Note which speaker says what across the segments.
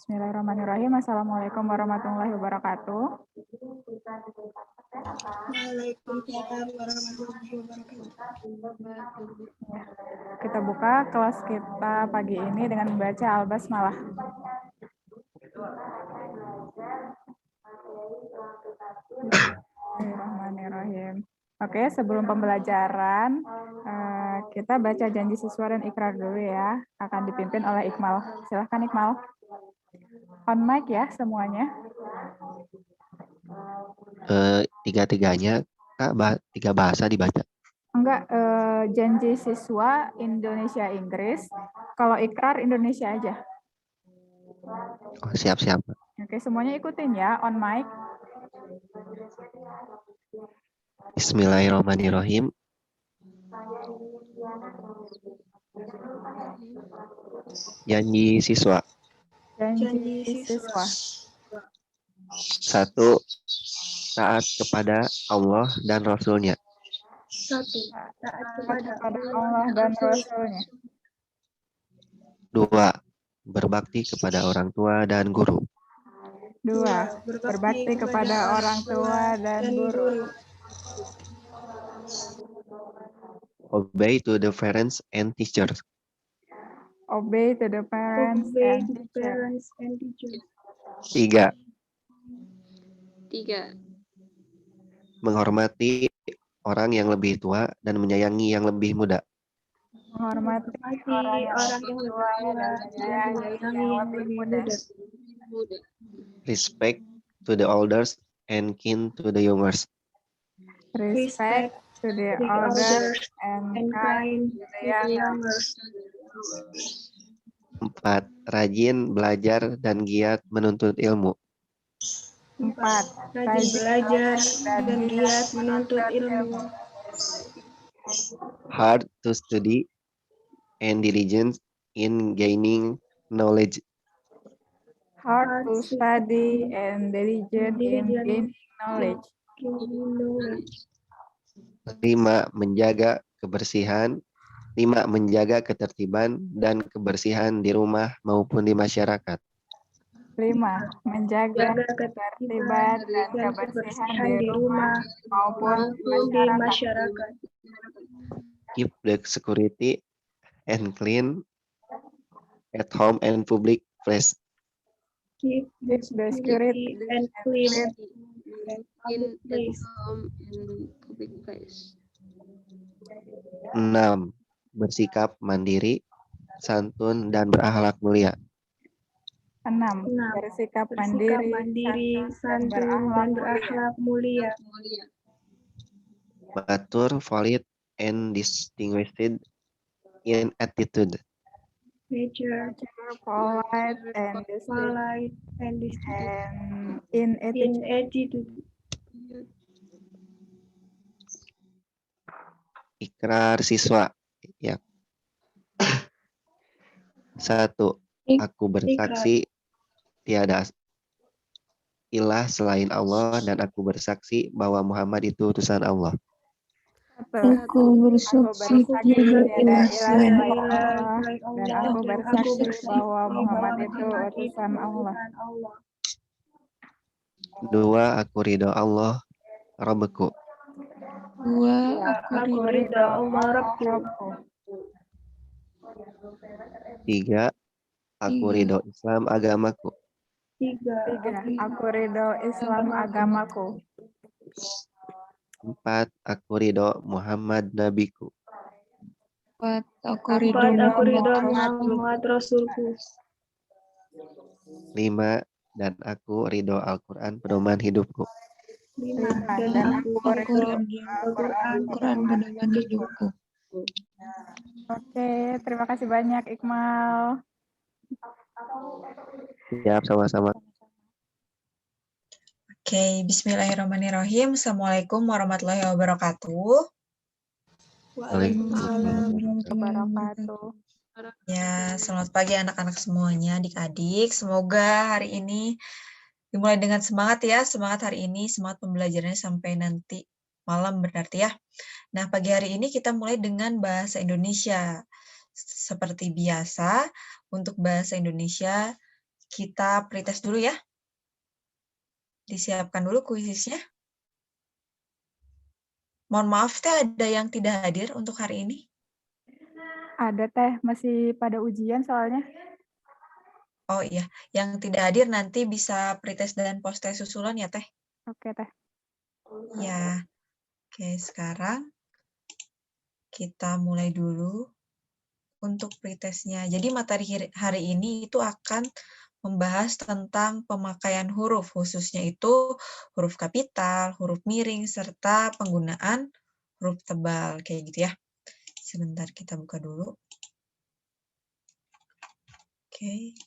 Speaker 1: Bismillahirrahmanirrahim. Assalamualaikum warahmatullahi wabarakatuh.
Speaker 2: Waalaikumsalam warahmatullahi wabarakatuh.
Speaker 1: Kita buka kelas kita pagi ini dengan membaca Al-Basmalah. Bismillahirrahmanirrahim. Oke, sebelum pembelajaran, kita baca janji siswa dan ikrar dulu ya. Akan dipimpin oleh Iqmal. Silahkan Iqmal. On mic ya semuanya.
Speaker 3: Tiga-tiganya, Kak, tiga bahasa dibaca.
Speaker 1: Enggak, janji siswa Indonesia-Inggris. Kalau ikrar Indonesia aja.
Speaker 3: Oh, siap-siap.
Speaker 1: Oke, semuanya ikutin ya, on mic.
Speaker 3: Bismillahirrahmanirrahim. Janji siswa.
Speaker 1: Janji siswa.
Speaker 3: 1. Taat kepada Allah dan Rasul-Nya.
Speaker 2: 1. Taat kepada
Speaker 1: Allah dan Rasul-Nya.
Speaker 3: 2. Berbakti kepada orang tua dan guru.
Speaker 1: 2. Berbakti kepada orang tua dan guru.
Speaker 3: Obey to the parents and teachers.
Speaker 1: Obey to the parents and teachers.
Speaker 3: 3.
Speaker 4: 3.
Speaker 3: Menghormati orang yang lebih tua dan menyayangi yang lebih muda.
Speaker 1: Menghormati orang yang lebih tua dan menyayangi yang lebih muda.
Speaker 3: Respect to the elders and kin to the youngers.
Speaker 1: Respect to the elders and kind to the youngers.
Speaker 3: 4. Rajin belajar dan giat menuntut ilmu.
Speaker 1: 4. Rajin belajar dan giat menuntut ilmu.
Speaker 3: Hard to study and diligent in gaining knowledge.
Speaker 1: Hard to study and diligent in gaining knowledge.
Speaker 3: 5. Menjaga kebersihan. 5. Menjaga ketertiban dan kebersihan di rumah maupun di masyarakat.
Speaker 1: 5. Menjaga ketertiban dan kebersihan di rumah maupun di masyarakat.
Speaker 3: Keep the security and clean at home and public place.
Speaker 1: Keep the security and clean
Speaker 4: In home and public place.
Speaker 3: 6. Bersikap mandiri, santun, dan berakhlak mulia.
Speaker 1: 6. Bersikap mandiri, santun, dan berakhlak mulia.
Speaker 3: Mature, valid, and distinguished in attitude.
Speaker 1: Mature, polite, and in attitude.
Speaker 3: Ikrar siswa. Ya. 1. Aku bersaksi tiada ilah selain Allah dan aku bersaksi bahwa Muhammad itu utusan Allah.
Speaker 5: Aku bersaksi tiada ilah selain Allah
Speaker 1: dan aku bersaksi bahwa Muhammad itu utusan Allah.
Speaker 3: 2. Aku ridho Allah Rabbku.
Speaker 5: 2. Aku ridho Allah Rabbku.
Speaker 3: 3. Aku ridho Islam agamaku.
Speaker 1: 3. Aku ridho Islam agamaku.
Speaker 3: 4. Aku ridho Muhammad nabiku.
Speaker 5: 4. Aku ridho
Speaker 1: Muhammad Rasulku.
Speaker 3: 5. Dan aku ridho Al-Quran pedoman hidupku.
Speaker 1: 5. Dan aku ridho
Speaker 5: Al-Quran pedoman hidupku.
Speaker 1: Oke, terima kasih banyak Iqmal.
Speaker 3: Siap, sama-sama.
Speaker 6: Oke, bismillahirrahmanirrahim. Assalamualaikum warahmatullahi wabarakatuh.
Speaker 1: Waalaikumsalam warahmatullahi wabarakatuh.
Speaker 6: Ya, selamat pagi anak-anak semuanya, adik-adik. Semoga hari ini dimulai dengan semangat ya, semangat hari ini, semangat pembelajarannya sampai nanti malam berarti ya. Nah, pagi hari ini kita mulai dengan bahasa Indonesia. Seperti biasa, untuk bahasa Indonesia kita pretest dulu ya. Disiapkan dulu kuisisnya. Mohon maaf Teh, ada yang tidak hadir untuk hari ini?
Speaker 1: Ada Teh, masih pada ujian soalnya.
Speaker 6: Oh iya, yang tidak hadir nanti bisa pretest dan post test susulan ya Teh.
Speaker 1: Oke Teh.
Speaker 6: Ya, oke sekarang kita mulai dulu untuk pretestnya. Jadi materi hari ini itu akan membahas tentang pemakaian huruf, khususnya itu huruf kapital, huruf miring, serta penggunaan huruf tebal, kayak gitu ya. Sebentar kita buka dulu. Oke.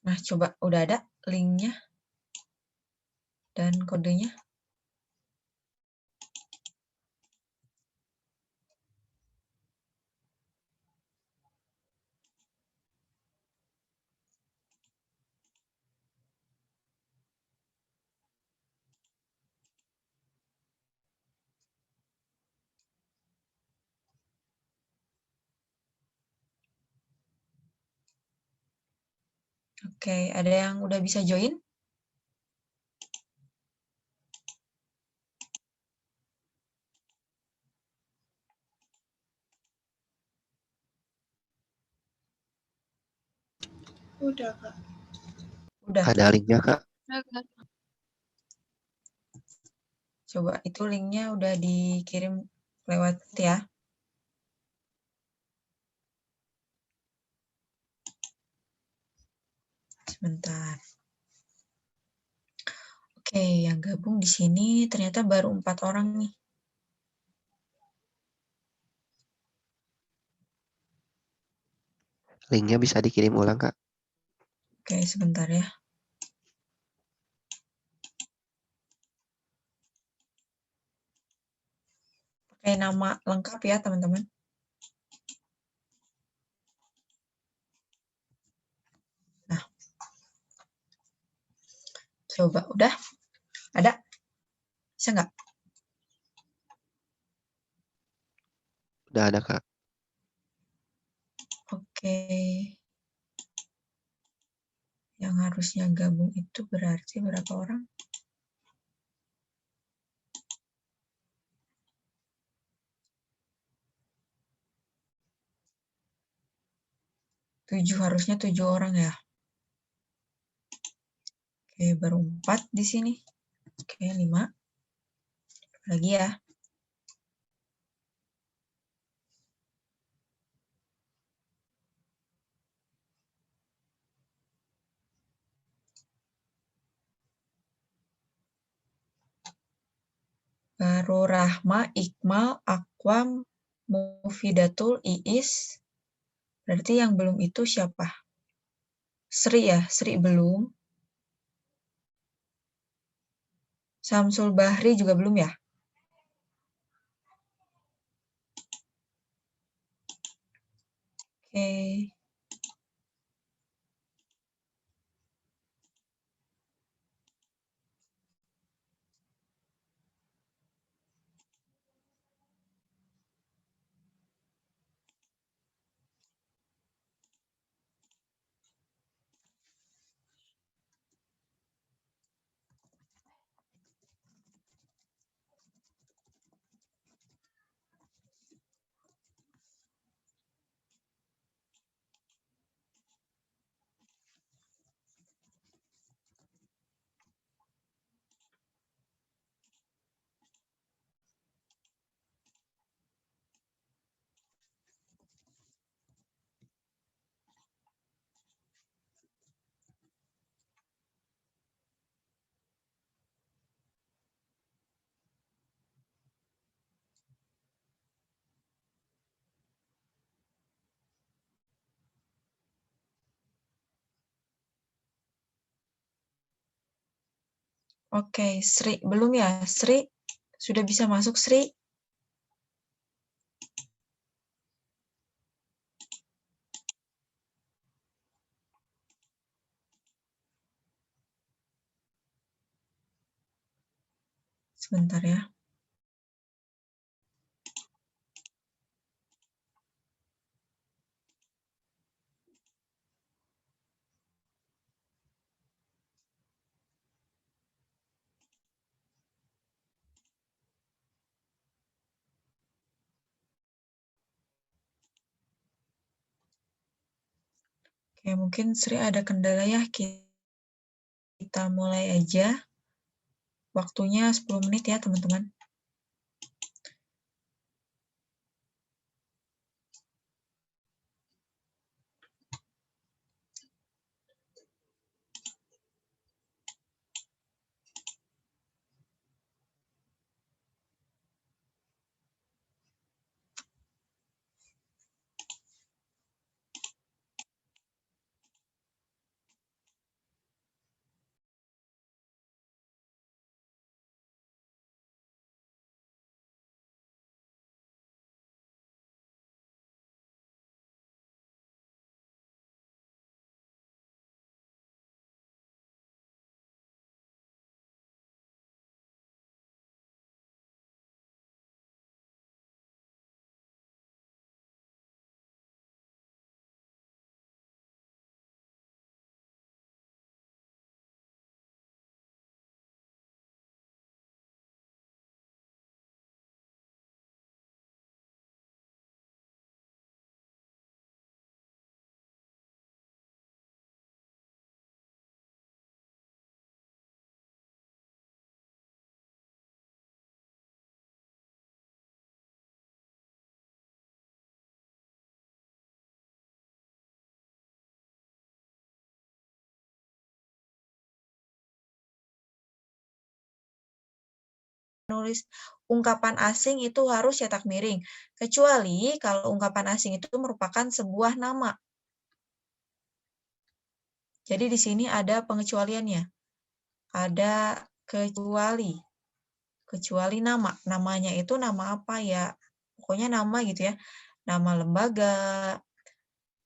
Speaker 6: Nah, coba udah ada linknya dan kodenya. Oke, ada yang udah bisa join?
Speaker 2: Udah, Kak.
Speaker 6: Udah.
Speaker 3: Ada linknya, Kak.
Speaker 6: Coba itu linknya udah dikirim lewat ya. Sebentar. Oke, yang gabung di sini ternyata baru 4 orang nih.
Speaker 3: Linknya bisa dikirim ulang, Kak.
Speaker 6: Oke, sebentar ya. Pakai nama lengkap ya, teman-teman. Nah. Coba, udah? Ada? Bisa nggak?
Speaker 3: Udah ada, Kak.
Speaker 6: Oke. Yang harusnya gabung itu berarti berapa orang? 7, harusnya 7 orang ya. Oke, baru 4 di sini. Oke, 5. Lagi ya. Baru Rahma, Iqmal, Akwam, Mufidatul, Iis. Berarti yang belum itu siapa? Sri ya? Sri belum. Samsul Bahri juga belum ya? Oke. Oke, Sri. Belum ya? Sri? Sudah bisa masuk, Sri? Sebentar ya. Oke, mungkin Sri ada kendala ya. Kita mulai aja. Waktunya 10 menit ya, teman-teman. Nulis ungkapan asing itu harus cetak miring, kecuali kalau ungkapan asing itu merupakan sebuah nama. Jadi di sini ada pengecualiannya. Ada kecuali nama. Namanya itu nama apa ya? Pokoknya nama gitu ya. Nama lembaga,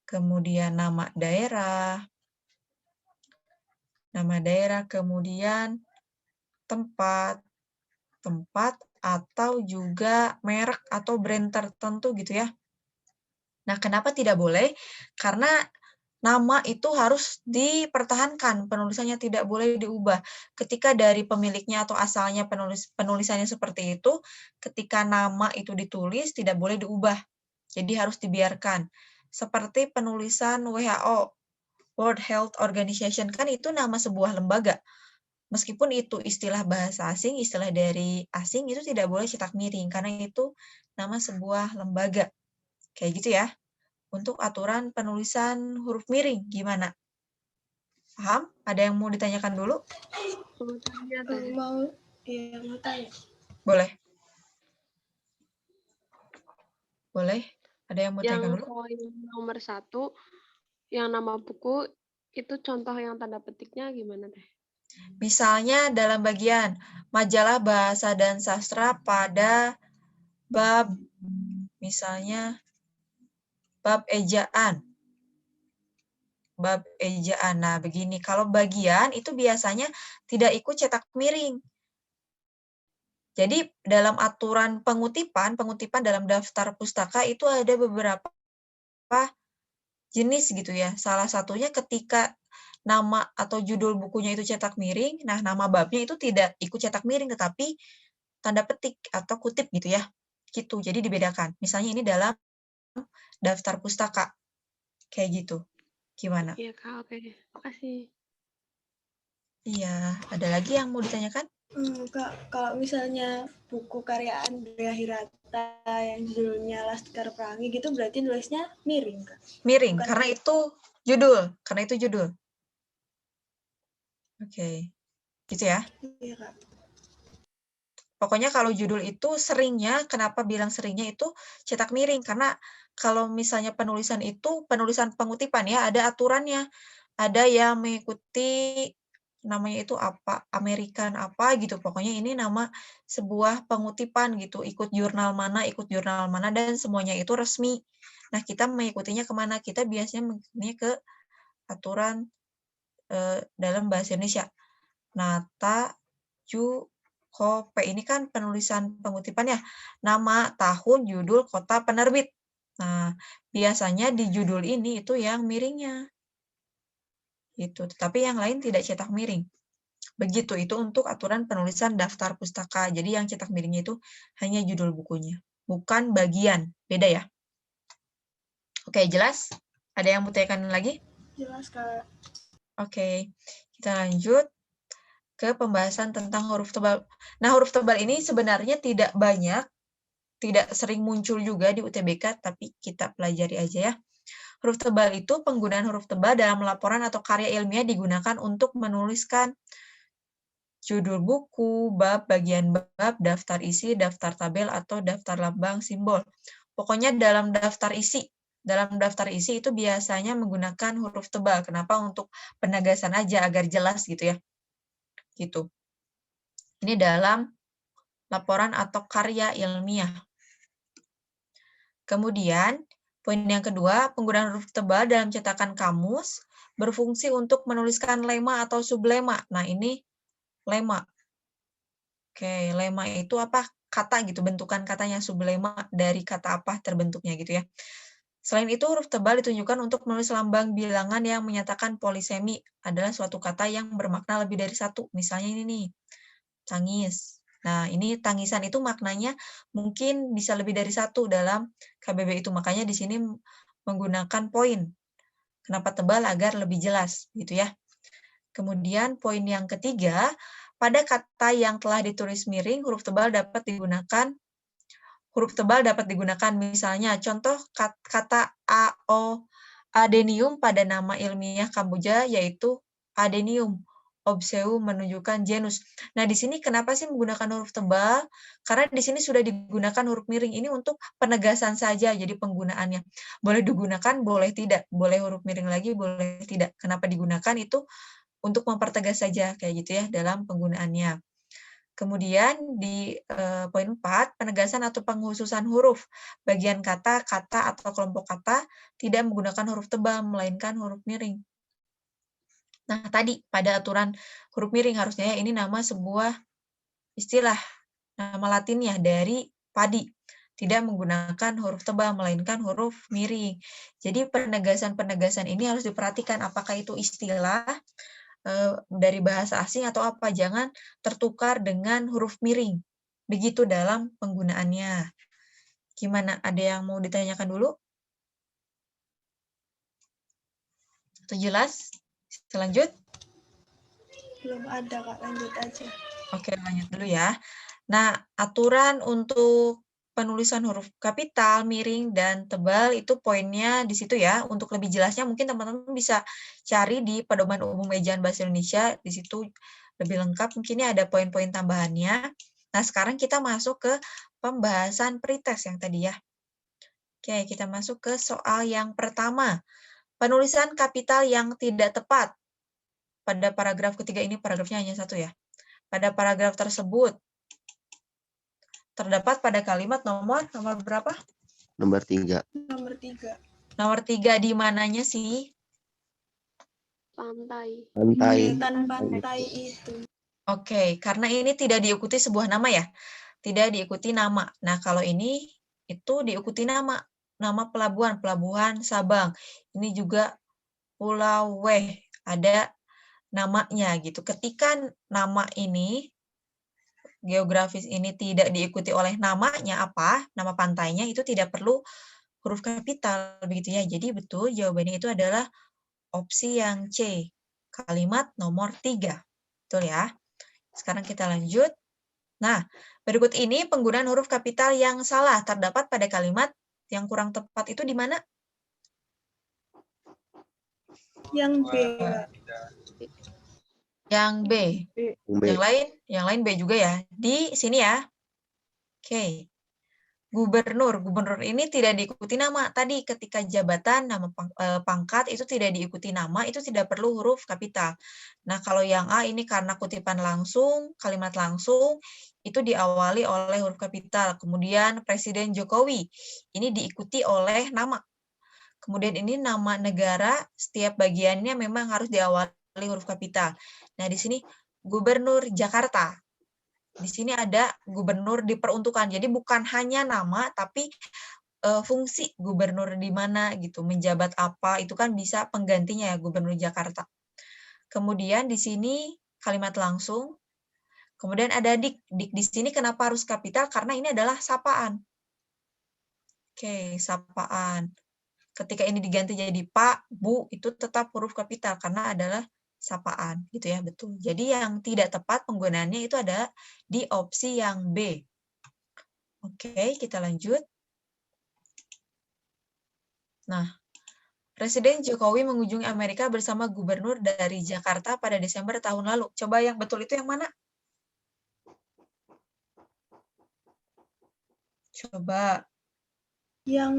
Speaker 6: kemudian nama daerah, kemudian tempat atau juga merek atau brand tertentu gitu ya. Nah, kenapa tidak boleh? Karena nama itu harus dipertahankan, penulisannya tidak boleh diubah. Ketika dari pemiliknya atau asalnya penulisannya seperti itu, ketika nama itu ditulis tidak boleh diubah. Jadi harus dibiarkan. Seperti penulisan WHO, World Health Organization, kan itu nama sebuah lembaga. Meskipun itu istilah bahasa asing, istilah dari asing, itu tidak boleh cetak miring, karena itu nama sebuah lembaga. Kayak gitu ya. Untuk aturan penulisan huruf miring, gimana? Paham? Ada yang mau ditanyakan dulu?
Speaker 2: Mau tanya.
Speaker 6: Boleh. Boleh. Ada yang mau tanyakan dulu?
Speaker 4: Poin nomor 1, yang nama buku, itu contoh yang tanda petiknya gimana teh?
Speaker 6: Misalnya dalam bagian majalah bahasa dan sastra pada bab, misalnya bab ejaan. Nah, begini. Kalau bagian itu biasanya tidak ikut cetak miring. Jadi dalam aturan pengutipan dalam daftar pustaka itu ada beberapa jenis gitu ya. Salah satunya ketika nama atau judul bukunya itu cetak miring, nah nama babnya itu tidak ikut cetak miring, tetapi tanda petik atau kutip gitu ya. Gitu, jadi dibedakan. Misalnya ini dalam daftar pustaka. Kayak gitu. Gimana?
Speaker 4: Iya Kak, oke. Makasih.
Speaker 6: Iya, ada lagi yang mau ditanyakan?
Speaker 2: Kak, kalau misalnya buku karya Andrea Hirata yang judulnya Laskar Pelangi gitu berarti nulisnya miring, Kak?
Speaker 6: Miring,
Speaker 2: Bukan
Speaker 6: karena itu judul. Oke. Gitu ya.
Speaker 2: Iya, Kak.
Speaker 6: Pokoknya kalau judul itu seringnya, kenapa bilang seringnya itu cetak miring? Karena kalau misalnya penulisan itu, penulisan pengutipan ya, ada aturannya. Ada yang mengikuti namanya itu apa, American apa gitu. Pokoknya ini nama sebuah pengutipan gitu, ikut jurnal mana, dan semuanya itu resmi. Nah, kita mengikutinya kemana? Kita biasanya mengikutinya ke aturan dalam bahasa Indonesia. Nata, Ju, Kope. Ini kan penulisan pengutipan ya. Nama, tahun, judul, kota, penerbit. Nah, biasanya di judul ini itu yang miringnya. Gitu. Tetapi yang lain tidak cetak miring. Begitu, itu untuk aturan penulisan daftar pustaka. Jadi yang cetak miringnya itu hanya judul bukunya, bukan bagian. Beda ya? Oke, jelas? Ada yang mau tanyakan lagi?
Speaker 2: Jelas, Kak.
Speaker 6: Oke, kita lanjut ke pembahasan tentang huruf tebal. Nah, huruf tebal ini sebenarnya tidak banyak, tidak sering muncul juga di UTBK, tapi kita pelajari aja ya. Huruf tebal itu penggunaan huruf tebal dalam laporan atau karya ilmiah digunakan untuk menuliskan judul buku, bab, bagian bab, daftar isi, daftar tabel, atau daftar lambang simbol. Pokoknya dalam daftar isi. Dalam daftar isi itu biasanya menggunakan huruf tebal. Kenapa? Untuk penegasan aja agar jelas gitu ya. Gitu. Ini dalam laporan atau karya ilmiah. Kemudian, poin yang kedua, penggunaan huruf tebal dalam cetakan kamus berfungsi untuk menuliskan lema atau sublema. Nah, ini lema. Oke, lema itu apa? Kata gitu, bentukan katanya. Sublema dari kata apa terbentuknya gitu ya. Selain itu, huruf tebal ditunjukkan untuk menulis lambang bilangan yang menyatakan polisemi adalah suatu kata yang bermakna lebih dari satu. Misalnya ini nih, tangis. Nah, ini tangisan itu maknanya mungkin bisa lebih dari satu dalam KBB itu. Makanya di sini menggunakan poin. Kenapa tebal? Agar lebih jelas, gitu ya. Kemudian poin yang ketiga, pada kata yang telah ditulis miring, huruf tebal dapat digunakan. Huruf tebal dapat digunakan misalnya, contoh kata adenium pada nama ilmiah Kamboja yaitu adenium. Obseu menunjukkan genus. Nah, di sini kenapa sih menggunakan huruf tebal? Karena di sini sudah digunakan huruf miring. Ini untuk penegasan saja, jadi penggunaannya. Boleh digunakan, boleh tidak. Boleh huruf miring lagi, boleh tidak. Kenapa digunakan itu untuk mempertegas saja, kayak gitu ya, dalam penggunaannya. Kemudian di poin 4, penegasan atau penghususan huruf. Bagian kata, atau kelompok kata tidak menggunakan huruf tebal, melainkan huruf miring. Nah, tadi pada aturan huruf miring harusnya ya, ini nama sebuah istilah, nama latinnya dari padi. Tidak menggunakan huruf tebal, melainkan huruf miring. Jadi penegasan-penegasan ini harus diperhatikan apakah itu istilah dari bahasa asing atau apa. Jangan tertukar dengan huruf miring. Begitu dalam penggunaannya. Gimana? Ada yang mau ditanyakan dulu? Atau jelas? Lanjut?
Speaker 2: Belum ada, Kak. Lanjut aja.
Speaker 6: Oke, lanjut dulu ya. Nah, aturan untuk penulisan huruf kapital, miring, dan tebal itu poinnya di situ ya. Untuk lebih jelasnya mungkin teman-teman bisa cari di Pedoman Umum Ejaan Bahasa Indonesia. Di situ lebih lengkap. Mungkin ini ada poin-poin tambahannya. Nah, sekarang kita masuk ke pembahasan pretest yang tadi ya. Oke, kita masuk ke soal yang pertama. Penulisan kapital yang tidak tepat. Pada paragraf ketiga ini, paragrafnya hanya satu ya. Pada paragraf tersebut, terdapat pada kalimat nomor berapa?
Speaker 3: Nomor 3.
Speaker 2: Nomor 3.
Speaker 6: Nomor 3 di mananya sih?
Speaker 4: Pantai.
Speaker 3: Pantai.
Speaker 2: Deretan pantai itu.
Speaker 6: Oke, karena ini tidak diikuti sebuah nama ya. Tidak diikuti nama. Nah, kalau ini itu diikuti nama. Nama pelabuhan, Pelabuhan Sabang. Ini juga Pulau Weh. Ada namanya gitu. Ketika nama ini geografis ini tidak diikuti oleh namanya apa, nama pantainya itu tidak perlu huruf kapital begitu ya. Jadi betul jawabannya itu adalah opsi yang C. Kalimat nomor 3. Betul ya. Sekarang kita lanjut. Nah, berikut ini penggunaan huruf kapital yang salah terdapat pada kalimat yang kurang tepat itu di mana?
Speaker 2: Yang B.
Speaker 6: Yang B. Yang lain B juga ya. Di sini ya. Oke. gubernur. Gubernur ini tidak diikuti nama. Tadi ketika jabatan, nama pangkat itu tidak diikuti nama, itu tidak perlu huruf kapital. Nah, kalau yang A ini karena kutipan langsung, kalimat langsung, itu diawali oleh huruf kapital. Kemudian Presiden Jokowi, ini diikuti oleh nama. Kemudian ini nama negara, setiap bagiannya memang harus diawali huruf kapital. Nah, di sini Gubernur Jakarta. Di sini ada gubernur diperuntukkan. Jadi bukan hanya nama, tapi fungsi gubernur di mana gitu, menjabat apa, itu kan bisa penggantinya ya, Gubernur Jakarta. Kemudian di sini kalimat langsung. Kemudian ada dik. Dik di sini kenapa harus kapital? Karena ini adalah sapaan. Oke, sapaan. Ketika ini diganti jadi Pak, Bu, itu tetap huruf kapital karena adalah sapaan, gitu ya, betul. Jadi yang tidak tepat penggunaannya itu ada di opsi yang B. Oke, kita lanjut. Nah, Presiden Jokowi mengunjungi Amerika bersama gubernur dari Jakarta pada Desember tahun lalu. Coba yang betul itu yang mana? Coba.
Speaker 2: Yang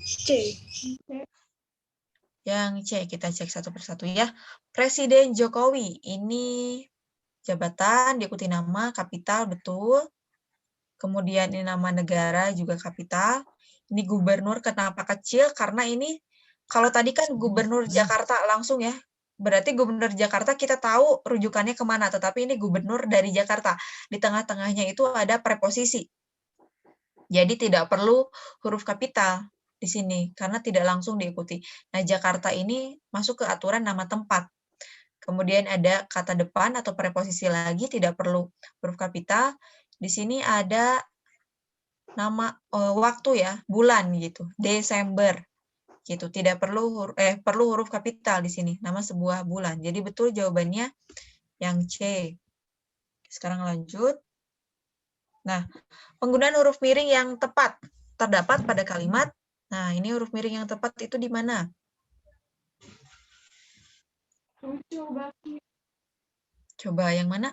Speaker 2: C.
Speaker 6: Yang C, kita cek satu persatu ya. Presiden Jokowi, ini jabatan, diikuti nama, kapital, betul. Kemudian ini nama negara juga kapital. Ini gubernur, kenapa kecil? Karena ini, kalau tadi kan gubernur Jakarta langsung ya. Berarti gubernur Jakarta kita tahu rujukannya kemana, tetapi ini gubernur dari Jakarta. Di tengah-tengahnya itu ada preposisi. Jadi tidak perlu huruf kapital di sini, karena tidak langsung diikuti. Nah, Jakarta ini masuk ke aturan nama tempat. Kemudian ada kata depan atau preposisi lagi, tidak perlu huruf kapital. Di sini ada nama waktu ya, bulan gitu, Desember gitu. Tidak perlu perlu huruf kapital di sini, nama sebuah bulan. Jadi betul jawabannya yang C. Sekarang lanjut. Nah, penggunaan huruf miring yang tepat terdapat pada kalimat. Nah, ini huruf miring yang tepat itu di mana? Coba yang mana?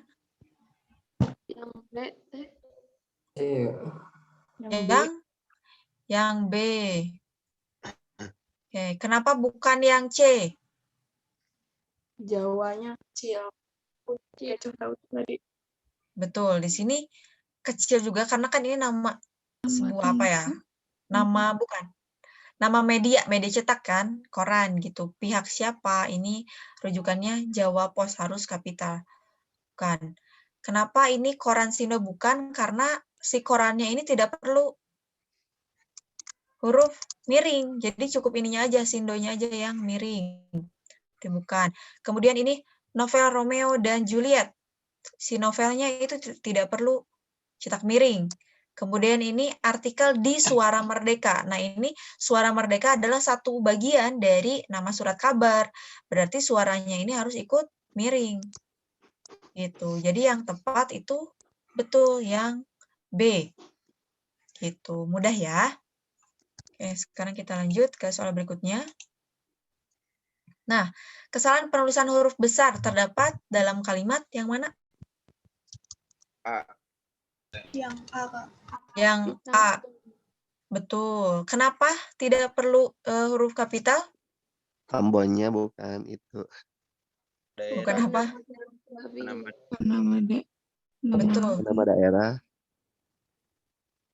Speaker 4: Yang B, teh.
Speaker 6: Yang B. Oke, kenapa bukan yang C?
Speaker 2: Jawanya kecil. Kecil tahu tadi.
Speaker 6: Betul, di sini kecil juga karena kan ini nama sebuah apa ya? Nama bukan. Nama media cetak kan, koran gitu. Pihak siapa? Ini rujukannya Jawa Pos, harus kapital. Bukan. Kenapa ini koran Sindo bukan? Karena si korannya ini tidak perlu huruf miring. Jadi cukup ininya aja, Sindonya aja yang miring. Itu bukan. Kemudian ini novel Romeo dan Juliet. Si novelnya itu tidak perlu cetak miring. Kemudian ini artikel di Suara Merdeka. Nah, ini Suara Merdeka adalah satu bagian dari nama surat kabar. Berarti suaranya ini harus ikut miring. Gitu. Jadi yang tepat itu betul yang B. Gitu. Mudah ya. Oke, sekarang kita lanjut ke soal berikutnya. Nah, kesalahan penulisan huruf besar terdapat dalam kalimat yang mana?
Speaker 3: A.
Speaker 2: Yang A, Kak.
Speaker 6: Yang A. Betul. Kenapa tidak perlu huruf kapital?
Speaker 3: Ambonnya bukan itu.
Speaker 6: Bukan apa? Betul.
Speaker 3: Nama daerah.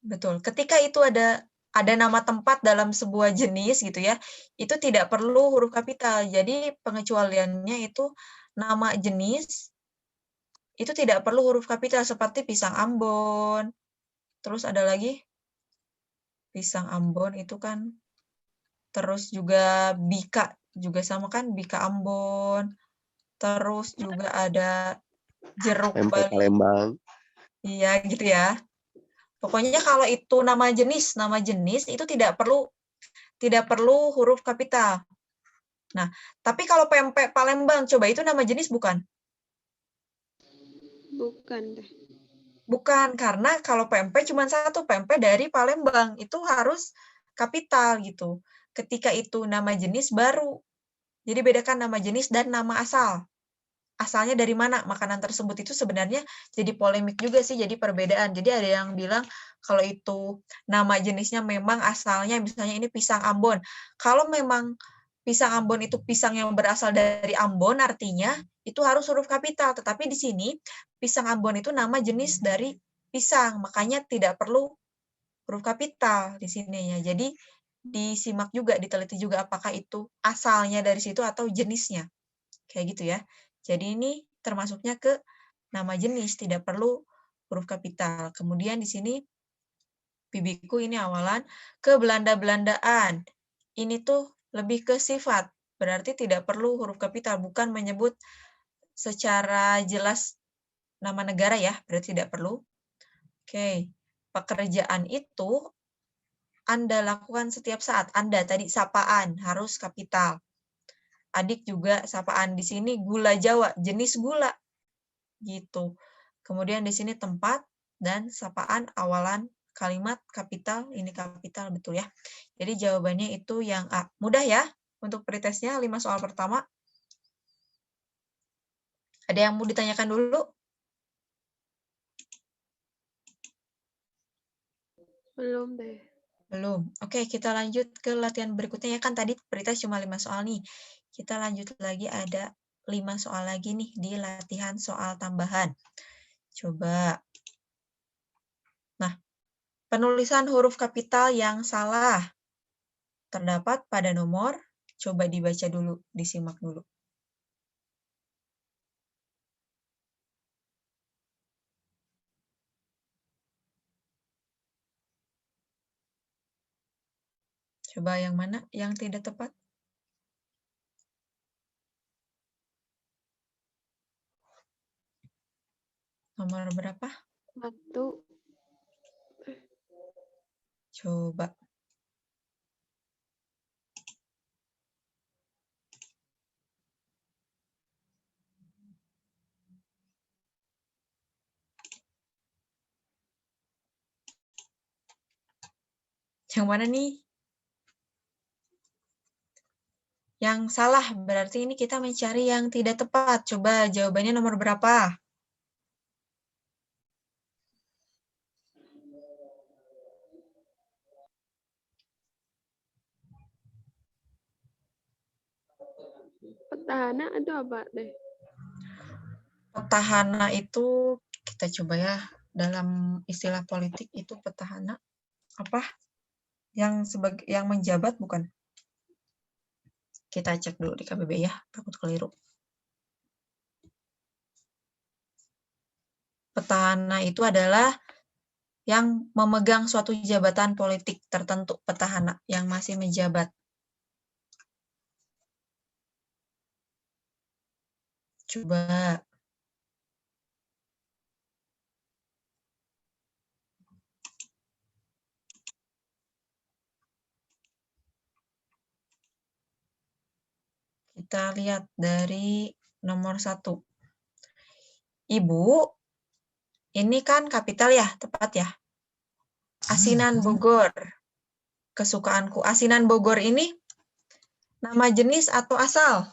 Speaker 6: Betul. Ketika itu ada nama tempat dalam sebuah jenis gitu ya, itu tidak perlu huruf kapital. Jadi pengecualiannya itu nama jenis itu tidak perlu huruf kapital seperti pisang Ambon. Terus ada lagi pisang Ambon itu kan. Terus juga bika juga sama kan, bika Ambon. Terus juga ada jeruk Bali.
Speaker 3: Palembang.
Speaker 6: Iya gitu ya. Pokoknya kalau itu nama jenis itu tidak perlu huruf kapital. Nah, tapi kalau pempek Palembang, coba itu nama jenis bukan?
Speaker 4: Bukan deh.
Speaker 6: Bukan, karena kalau pempek cuma satu, pempek dari Palembang, itu harus kapital gitu. Ketika itu nama jenis baru. Jadi bedakan nama jenis dan nama asal. asalnya dari mana makanan tersebut, itu sebenarnya jadi polemik juga sih, jadi perbedaan. Jadi ada yang bilang kalau itu nama jenisnya memang asalnya misalnya ini pisang Ambon. Kalau memang pisang Ambon itu pisang yang berasal dari Ambon, artinya itu harus huruf kapital. Tetapi di sini pisang Ambon itu nama jenis dari pisang, makanya tidak perlu huruf kapital di sini ya. Jadi disimak juga, diteliti juga apakah itu asalnya dari situ atau jenisnya. Kayak gitu ya. Jadi ini termasuknya ke nama jenis, tidak perlu huruf kapital. Kemudian di sini bibiku ini awalan ke Belanda-Belandaan. Ini tuh lebih ke sifat, berarti tidak perlu huruf kapital, bukan menyebut secara jelas nama negara ya, berarti tidak perlu. Oke, pekerjaan itu Anda lakukan setiap saat. Anda tadi sapaan harus kapital. Adik juga sapaan di sini gula Jawa, jenis gula gitu. Kemudian di sini tempat dan sapaan awalan kalimat kapital, ini kapital betul ya. Jadi jawabannya itu yang A. Mudah ya untuk pretestnya 5 soal pertama. Ada yang mau ditanyakan dulu?
Speaker 4: Belum deh.
Speaker 6: Belum. Oke, kita lanjut ke latihan berikutnya ya, kan tadi pretest cuma 5 soal nih. Kita lanjut lagi, ada 5 soal lagi nih di latihan soal tambahan. Coba. Nah, penulisan huruf kapital yang salah terdapat pada nomor, coba dibaca dulu, disimak dulu. Coba yang mana yang tidak tepat? Nomor berapa?
Speaker 4: 1.
Speaker 6: Coba. Yang mana nih? Yang salah, berarti ini kita mencari yang tidak tepat. Coba jawabannya nomor berapa?
Speaker 4: Petahana itu apa deh?
Speaker 6: Petahana itu, kita coba ya, dalam istilah politik itu petahana apa? Yang menjabat bukan? Kita cek dulu di KBB ya, takut keliru. Petahana itu adalah yang memegang suatu jabatan politik tertentu, petahana yang masih menjabat. Coba. Kita lihat dari nomor 1. Ibu, ini kan kapital ya, tepat ya. Asinan Bogor. Kesukaanku. Asinan Bogor ini nama jenis atau asal?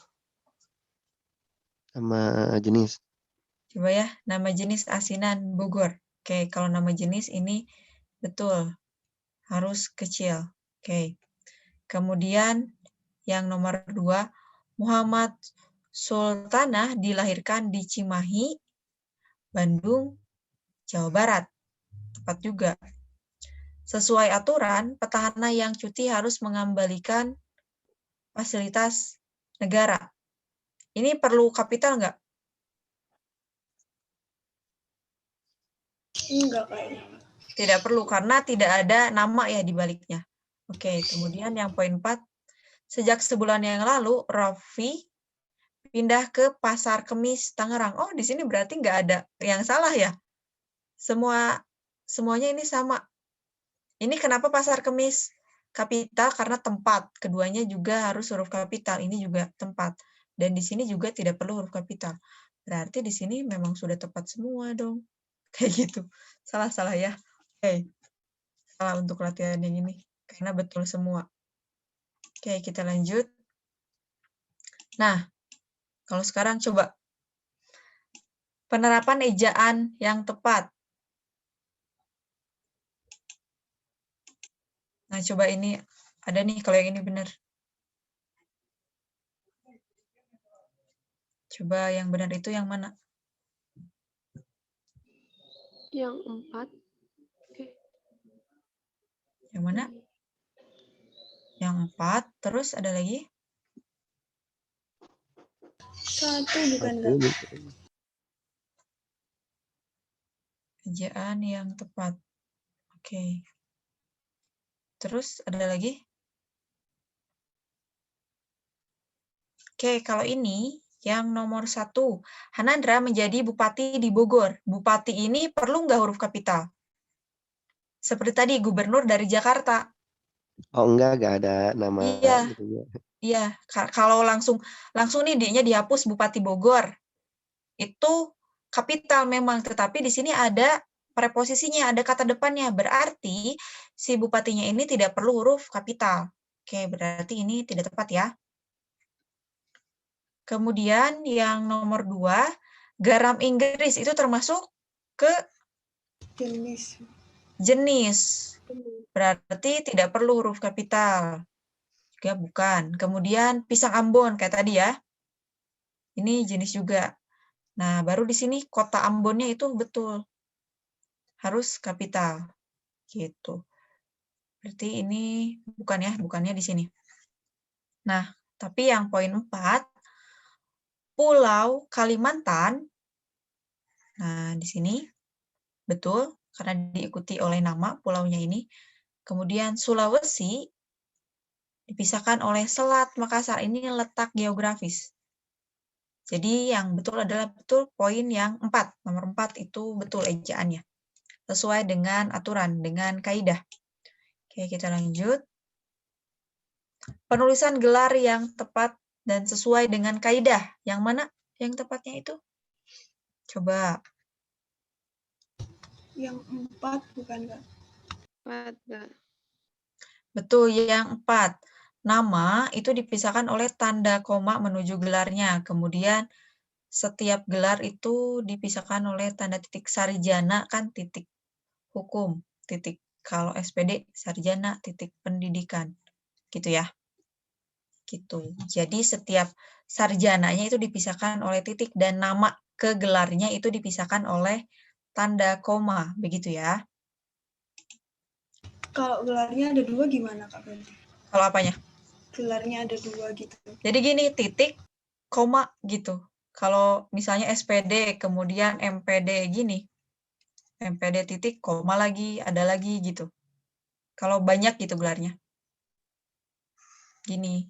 Speaker 3: Nama jenis.
Speaker 6: Coba ya, nama jenis asinan Bogor. Oke, kalau nama jenis ini betul. Harus kecil. Oke. Kemudian yang nomor 2, Muhammad Sultanah dilahirkan di Cimahi, Bandung, Jawa Barat. Tepat juga. Sesuai aturan, petahana yang cuti harus mengembalikan fasilitas negara. Ini perlu kapital nggak?
Speaker 2: Enggak kayaknya.
Speaker 6: Tidak perlu, karena tidak ada nama ya di baliknya. Oke, kemudian yang poin 4. Sejak sebulan yang lalu, Raffi pindah ke Pasar Kemis, Tangerang. Oh, di sini berarti nggak ada yang salah ya? Semuanya ini sama. Ini kenapa Pasar Kemis kapital? Karena tempat. Keduanya juga harus huruf kapital. Ini juga tempat. Dan di sini juga tidak perlu huruf kapital. Berarti di sini memang sudah tepat semua dong. Kayak gitu. Salah-salah ya. Oke. Salah untuk latihan yang ini. Karena betul semua. Oke, kita lanjut. Nah, kalau sekarang coba Penerapan ejaan yang tepat. Nah, coba ini ada nih kalau yang ini benar. Coba yang benar itu yang mana?
Speaker 4: Yang 4. Oke.
Speaker 6: Yang mana? Yang 4, terus ada lagi?
Speaker 2: 1 bukan, Kak?
Speaker 6: Ejaan yang tepat. Oke. Terus ada lagi? Oke, kalau ini yang nomor 1. Hanandra menjadi bupati di Bogor. Bupati ini perlu nggak huruf kapital? Seperti tadi, gubernur dari Jakarta.
Speaker 3: Oh enggak ada nama
Speaker 6: Iya.
Speaker 3: itunya.
Speaker 6: Iya, kalau langsung nih D-nya dihapus Bupati Bogor. Itu kapital memang, tetapi di sini ada preposisinya, ada kata depannya. Berarti si bupatinya ini tidak perlu huruf kapital. Oke, berarti ini tidak tepat ya. Kemudian yang nomor 2, garam Inggris itu termasuk ke jenis. Berarti tidak perlu huruf kapital. Juga bukan. Kemudian pisang Ambon kayak tadi ya. Ini jenis juga. Nah, baru di sini kota Ambonnya itu betul. Harus kapital. Gitu. Berarti ini bukan ya, bukannya di sini. Nah, tapi yang poin 4, Pulau Kalimantan. Nah, di sini betul karena diikuti oleh nama pulaunya ini. Kemudian Sulawesi dipisahkan oleh Selat Makassar. Ini letak geografis. Jadi yang betul adalah betul poin yang 4. Nomor 4 itu betul ejaannya. Sesuai dengan aturan, dengan kaidah. Oke, kita lanjut. Penulisan gelar yang tepat dan sesuai dengan kaidah. Yang mana yang tepatnya itu? Coba.
Speaker 2: Yang 4 bukan, Kak?
Speaker 4: 4, Kak.
Speaker 6: Betul, yang 4. Nama itu dipisahkan oleh tanda koma menuju gelarnya. Kemudian setiap gelar itu dipisahkan oleh tanda titik. Sarjana kan titik hukum, titik. Kalau SPD sarjana titik pendidikan. Gitu ya. Gitu. Jadi setiap sarjananya itu dipisahkan oleh titik dan nama kegelarnya itu dipisahkan oleh tanda koma. Begitu ya.
Speaker 2: Kalau gelarnya ada 2 gimana, Kak? Berarti?
Speaker 6: Kalau apanya?
Speaker 2: Gelarnya ada 2 gitu.
Speaker 6: Jadi gini, titik, koma gitu. Kalau misalnya SPD, kemudian MPD gini. MPD titik, koma lagi, ada lagi gitu. Kalau banyak gitu gelarnya. Gini,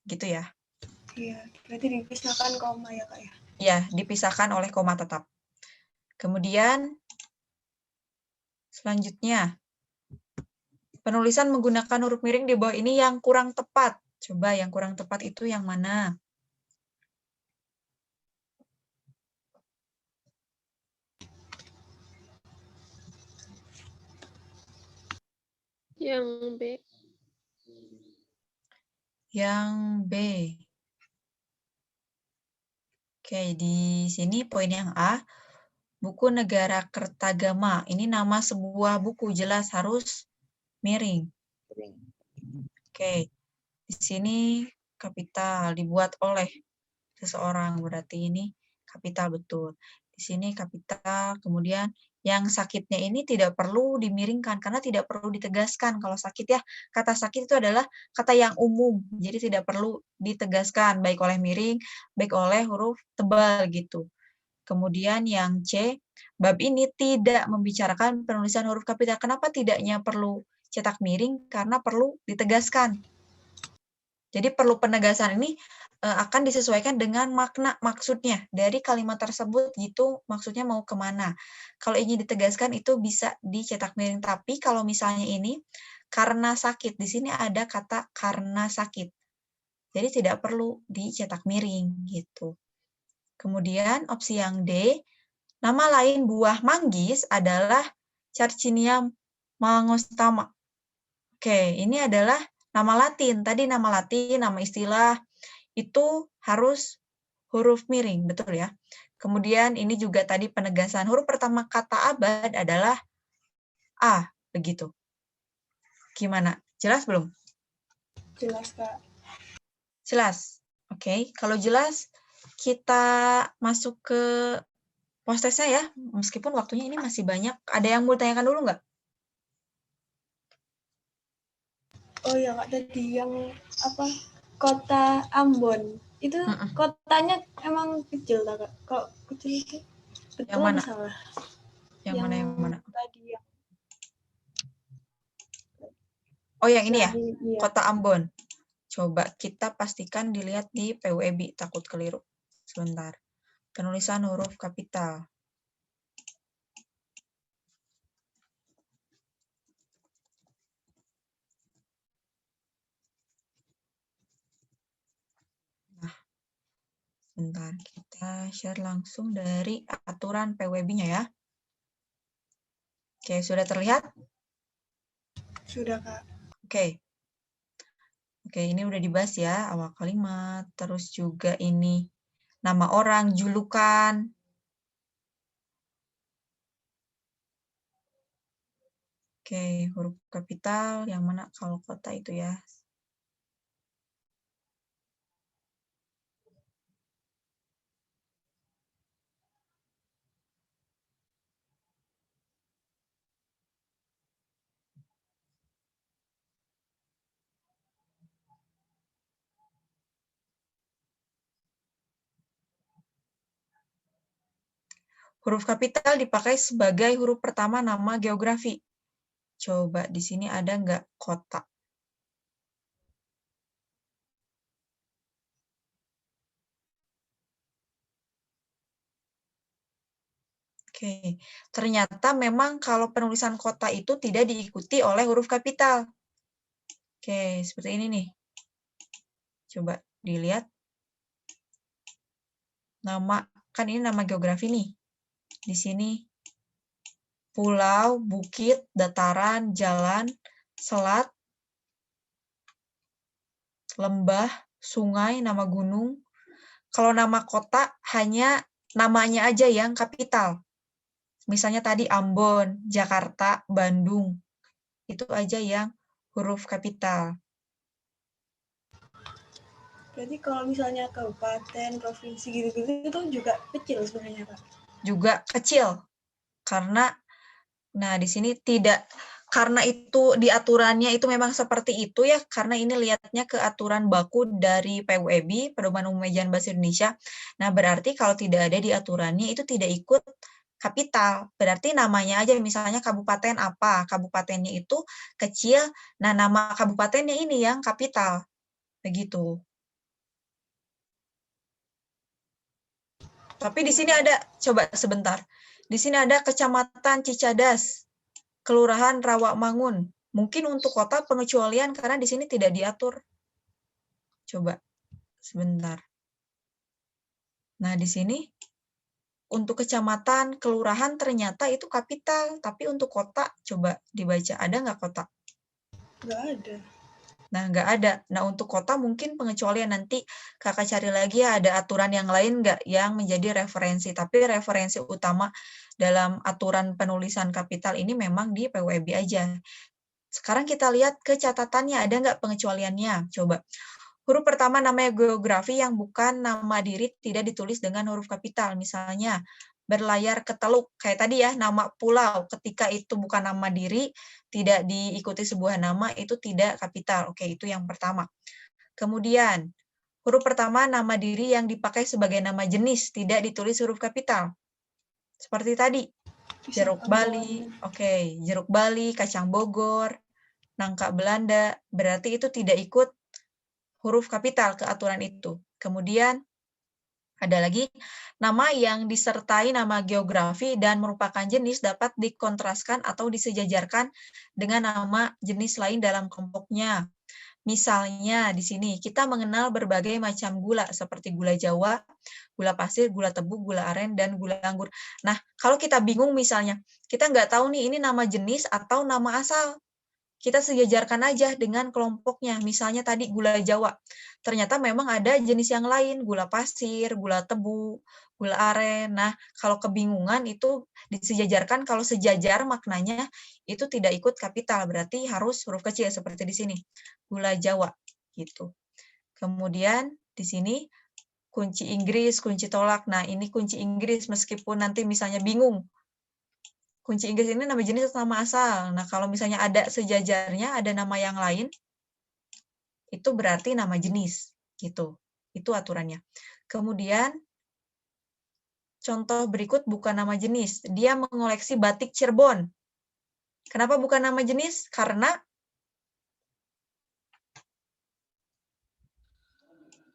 Speaker 6: gitu ya.
Speaker 2: Iya, berarti dipisahkan koma ya, Kak ya?
Speaker 6: Iya, dipisahkan oleh koma tetap. Kemudian, selanjutnya, penulisan menggunakan huruf miring di bawah ini yang kurang tepat. Coba yang kurang tepat itu yang mana?
Speaker 4: Yang B.
Speaker 6: Yang B. Oke, di sini poin yang A. Buku Negara Kertagama. Ini nama sebuah buku, jelas harus miring. Oke, di sini kapital dibuat oleh seseorang, berarti ini kapital betul. Di sini kapital, kemudian yang sakitnya ini tidak perlu dimiringkan karena tidak perlu ditegaskan. Kalau sakit ya, kata sakit itu adalah kata yang umum, jadi tidak perlu ditegaskan baik oleh miring, baik oleh huruf tebal gitu. Kemudian yang C, bab ini tidak membicarakan penulisan huruf kapital. Kenapa tidaknya perlu cetak miring? Karena perlu ditegaskan. Jadi perlu penegasan ini akan disesuaikan dengan makna maksudnya dari kalimat tersebut gitu, maksudnya mau kemana. Kalau ingin ditegaskan itu bisa dicetak miring, tapi kalau misalnya ini karena sakit, di sini ada kata karena sakit. Jadi tidak perlu dicetak miring gitu. Kemudian opsi yang D, nama lain buah manggis adalah Carcinia mangostama. Oke, ini adalah nama Latin. Tadi nama Latin, nama istilah itu harus huruf miring, betul ya. Kemudian ini juga tadi penegasan huruf pertama kata abad adalah A, begitu. Gimana? Jelas belum?
Speaker 2: Jelas, Kak.
Speaker 6: Jelas. Oke, kalau jelas kita masuk ke postesnya ya, meskipun waktunya ini masih banyak. Ada yang mau tanyakan dulu nggak?
Speaker 2: Oh ya, Kak, tadi yang apa? Kota Ambon. Itu kotanya emang kecil, Kak? Kalau kecil itu betul
Speaker 6: Yang mana?
Speaker 2: apa salah?
Speaker 6: Yang mana?
Speaker 2: Tadi yang
Speaker 6: Oh, yang ini ya?
Speaker 2: iya.
Speaker 6: Kota Ambon. Coba kita pastikan dilihat di PUEB, takut keliru. Sebentar. Penulisan huruf kapital. Nah, sebentar. Kita share langsung dari aturan PUEB-nya ya. Oke, sudah terlihat?
Speaker 2: Sudah, Kak.
Speaker 6: Oke. Oke, ini udah dibahas ya, awal kalimat, terus juga ini nama orang, julukan. Oke, huruf kapital, yang mana kalau kota itu ya. Huruf kapital dipakai sebagai huruf pertama nama geografi. Coba di sini ada nggak kota? Oke, ternyata memang kalau penulisan kota itu tidak diikuti oleh huruf kapital. Oke, seperti ini nih. Coba dilihat. Nama, kan ini nama geografi nih. Di sini pulau, bukit, dataran, jalan, selat, lembah, sungai, nama gunung. Kalau nama kota hanya namanya aja yang kapital. Misalnya tadi Ambon, Jakarta, Bandung. Itu aja yang huruf kapital.
Speaker 2: Berarti kalau misalnya kabupaten, provinsi gitu-gitu itu juga kecil sebenarnya, Kak?
Speaker 6: Juga kecil. Karena, nah di sini tidak, karena itu di aturannya itu memang seperti itu ya, karena ini lihatnya ke aturan baku dari PUEB, Pedoman Umum Ejaan Bahasa Indonesia. Nah berarti kalau tidak ada di aturannya itu tidak ikut kapital. Berarti namanya aja misalnya kabupaten apa, kabupatennya itu kecil, nah nama kabupatennya ini yang kapital. Begitu. Tapi di sini ada, coba sebentar. Di sini ada Kecamatan Cicadas, Kelurahan Rawamangun. Mungkin untuk kota pengecualian karena di sini tidak diatur. Coba sebentar. Nah, di sini untuk kecamatan, kelurahan ternyata itu kapital, tapi untuk kota coba dibaca, ada nggak kota?
Speaker 2: Nggak ada.
Speaker 6: Nah, nggak ada. Nah, untuk kota mungkin pengecualian, nanti kakak cari lagi ya ada aturan yang lain nggak yang menjadi referensi. Tapi referensi utama dalam aturan penulisan kapital ini memang di PUEB aja. Sekarang kita lihat ke catatannya, ada nggak pengecualiannya? Coba. Huruf pertama namanya geografi yang bukan nama diri tidak ditulis dengan huruf kapital. Misalnya, berlayar ke Teluk. Kayak tadi ya, nama pulau. Ketika itu bukan nama diri, tidak diikuti sebuah nama, itu tidak kapital. Oke, itu yang pertama. Kemudian, huruf pertama nama diri yang dipakai sebagai nama jenis, tidak ditulis huruf kapital. Seperti tadi, jeruk Bali. Oke, jeruk Bali, kacang Bogor, nangka Belanda. Berarti itu tidak ikut huruf kapital ke aturan itu. Kemudian, ada lagi, nama yang disertai nama geografi dan merupakan jenis dapat dikontraskan atau disejajarkan dengan nama jenis lain dalam kelompoknya. Misalnya di sini kita mengenal berbagai macam gula seperti gula Jawa, gula pasir, gula tebu, gula aren, dan gula anggur. Nah, kalau kita bingung misalnya, kita nggak tahu nih ini nama jenis atau nama asal. kita sejajarkan aja dengan kelompoknya. Misalnya tadi gula Jawa. Ternyata memang ada jenis yang lain, gula pasir, gula tebu, gula aren. Nah, kalau kebingungan itu disejajarkan, kalau sejajar maknanya itu tidak ikut kapital, berarti harus huruf kecil seperti di sini. Gula Jawa gitu. Kemudian di sini kunci Inggris, kunci tolak. Nah, ini kunci Inggris meskipun nanti misalnya bingung. Kunci Inggris ini nama jenis atau nama asal. Nah, kalau misalnya ada sejajarnya, ada nama yang lain, itu berarti nama jenis. Gitu. Itu aturannya. Kemudian, contoh berikut bukan nama jenis. Dia mengoleksi batik Cirebon. Kenapa bukan nama jenis? Karena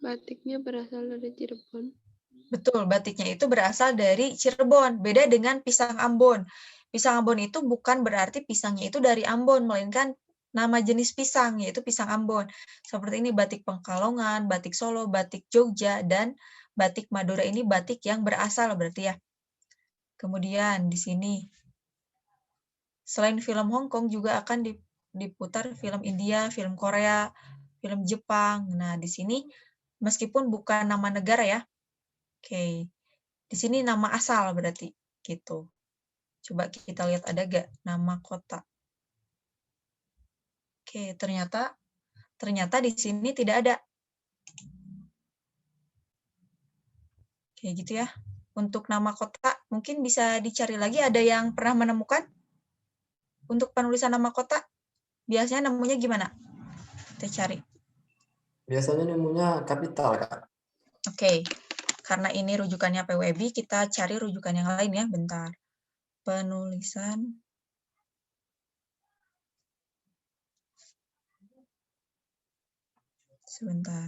Speaker 4: batiknya berasal dari Cirebon.
Speaker 6: betul, batiknya itu berasal dari Cirebon. Beda dengan pisang Ambon. Pisang Ambon itu bukan berarti pisangnya itu dari Ambon, melainkan nama jenis pisang, yaitu pisang Ambon. Seperti ini batik Pekalongan, batik Solo, batik Jogja, dan batik Madura ini batik yang berasal berarti ya. Kemudian di sini, selain film Hong Kong juga akan diputar film India, film Korea, film Jepang. Nah, di sini meskipun bukan nama negara ya, oke, di sini nama asal berarti gitu. Coba kita lihat ada gak nama kota. Oke, ternyata di sini tidak ada. Oke, gitu ya. Untuk nama kota mungkin bisa dicari lagi, ada yang pernah menemukan? Untuk penulisan nama kota biasanya nemunya gimana? Kita cari.
Speaker 7: Biasanya nemunya kapital, Kak.
Speaker 6: Oke. Karena ini rujukannya PWB, kita cari rujukan yang lain ya, bentar. Penulisan sebentar.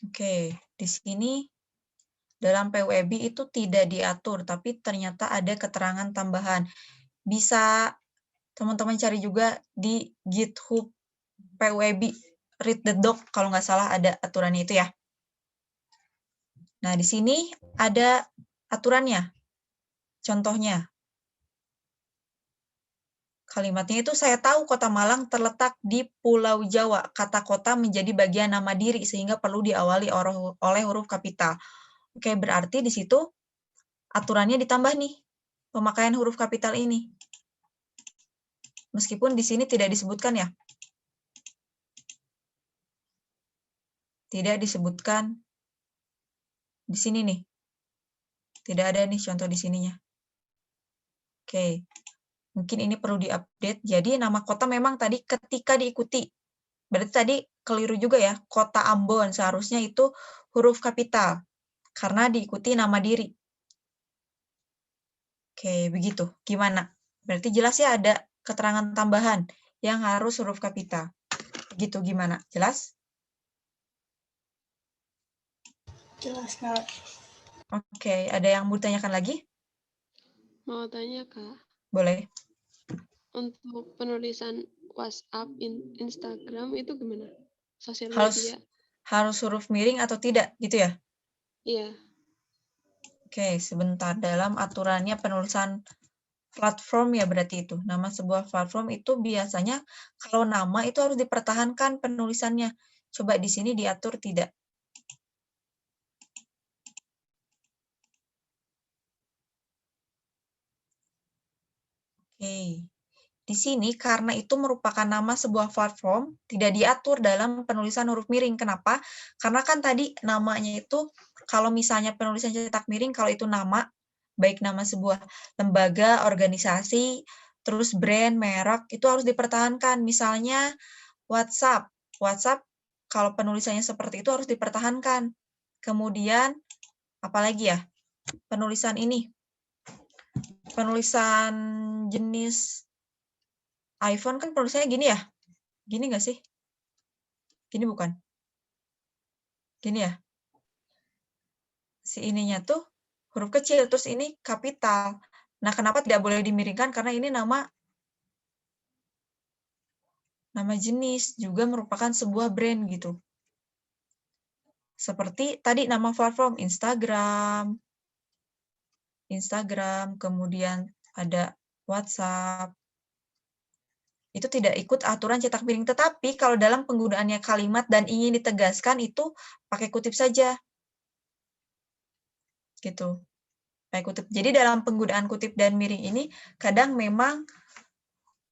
Speaker 6: Oke, di sini dalam PWB itu tidak diatur, tapi ternyata ada keterangan tambahan. Bisa teman-teman cari juga di GitHub PWB, read the doc, kalau nggak salah ada aturannya itu ya. Nah, di sini ada aturannya. Contohnya, kalimatnya itu, saya tahu kota Malang terletak di Pulau Jawa. Kata kota menjadi bagian nama diri sehingga perlu diawali oleh huruf kapital. Oke, berarti di situ aturannya ditambah nih, pemakaian huruf kapital ini. Meskipun di sini tidak disebutkan ya. Tidak disebutkan di sini nih. Tidak ada nih contoh di sininya. Oke. Mungkin ini perlu diupdate. Jadi nama kota memang tadi ketika diikuti. Berarti tadi keliru juga ya. Kota Ambon seharusnya itu huruf kapital. Karena diikuti nama diri. Oke, begitu. Gimana? Berarti jelas ya ada keterangan tambahan yang harus huruf kapital. Begitu gimana? Jelas?
Speaker 2: Jelas, Kak.
Speaker 6: Oke, ada yang mau ditanyakan lagi?
Speaker 4: Mau tanya, Kak.
Speaker 6: Boleh.
Speaker 4: Untuk penulisan WhatsApp, Instagram itu gimana? Sosial
Speaker 6: Harus
Speaker 4: media.
Speaker 6: harus huruf miring atau tidak, gitu ya?
Speaker 4: Iya.
Speaker 6: Oke, sebentar. Dalam aturannya penulisan platform ya berarti itu. Nama sebuah platform itu biasanya kalau nama itu harus dipertahankan penulisannya. Coba di sini diatur tidak. Oke. Di sini karena itu merupakan nama sebuah platform, tidak diatur dalam penulisan huruf miring. Kenapa? Karena kan tadi namanya itu, kalau misalnya penulisan cetak miring, kalau itu nama, baik nama sebuah lembaga, organisasi, terus brand, merek, itu harus dipertahankan. Misalnya WhatsApp. WhatsApp, kalau penulisannya seperti itu harus dipertahankan. Kemudian, apalagi ya? Penulisan ini. Penulisan jenis iPhone kan penulisannya gini ya? Gini nggak sih? Gini bukan? Gini ya? Si ininya tuh huruf kecil, terus ini kapital. Nah, kenapa tidak boleh dimiringkan? Karena ini nama jenis, juga merupakan sebuah brand gitu. Seperti tadi nama platform Instagram, kemudian ada WhatsApp. Itu tidak ikut aturan cetak piring. Tetapi kalau dalam penggunaannya kalimat dan ingin ditegaskan itu pakai kutip saja. Gitu. Pakai kutip. Jadi dalam penggunaan kutip dan miring ini kadang memang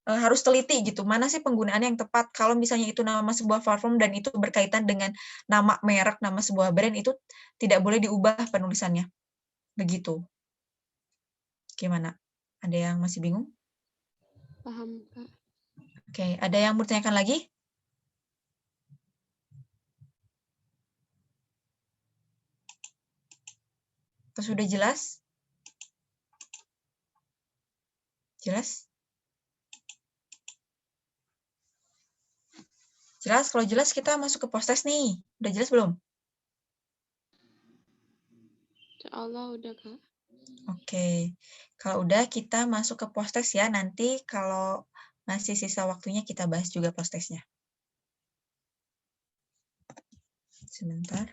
Speaker 6: harus teliti gitu. Mana sih penggunaan yang tepat? Kalau misalnya itu nama sebuah platform dan itu berkaitan dengan nama merek, nama sebuah brand, itu tidak boleh diubah penulisannya. Begitu. Gimana? Ada yang masih bingung?
Speaker 4: Paham, Kak.
Speaker 6: Oke, ada yang mau ditanyakan lagi? Atau sudah jelas? Jelas? Jelas? Kalau jelas kita masuk ke post-test nih. Udah jelas belum?
Speaker 4: Insya Allah udah, Kak.
Speaker 6: Oke. Kalau udah kita masuk ke post-test ya. Nanti kalau masih sisa waktunya kita bahas juga post-testnya. Sebentar.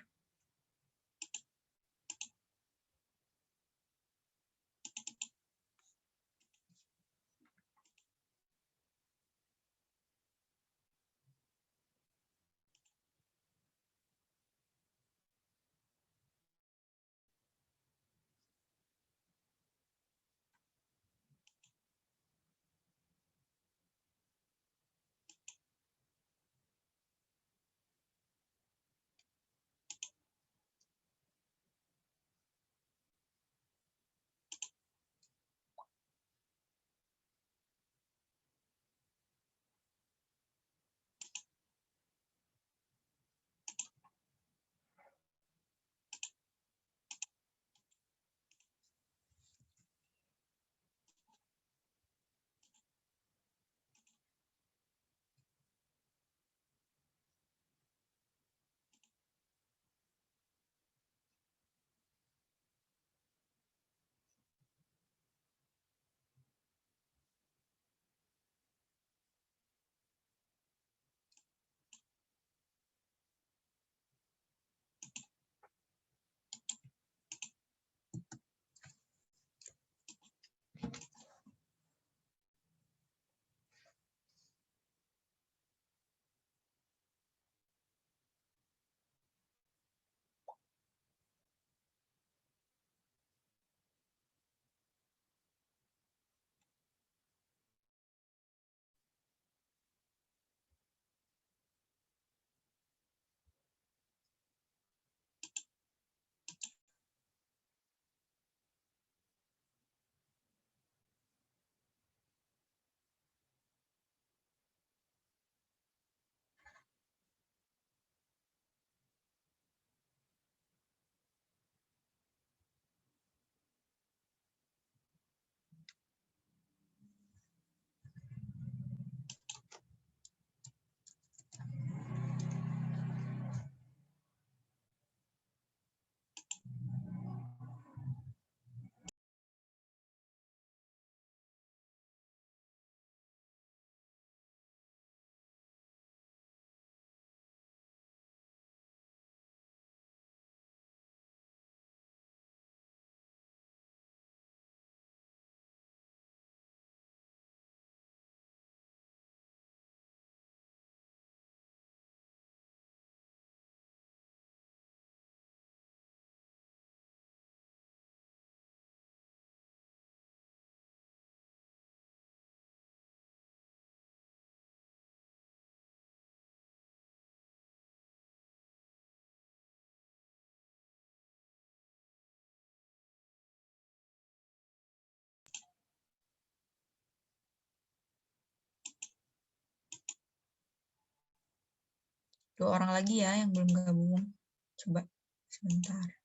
Speaker 6: Dua orang lagi ya yang belum gabung. Coba sebentar.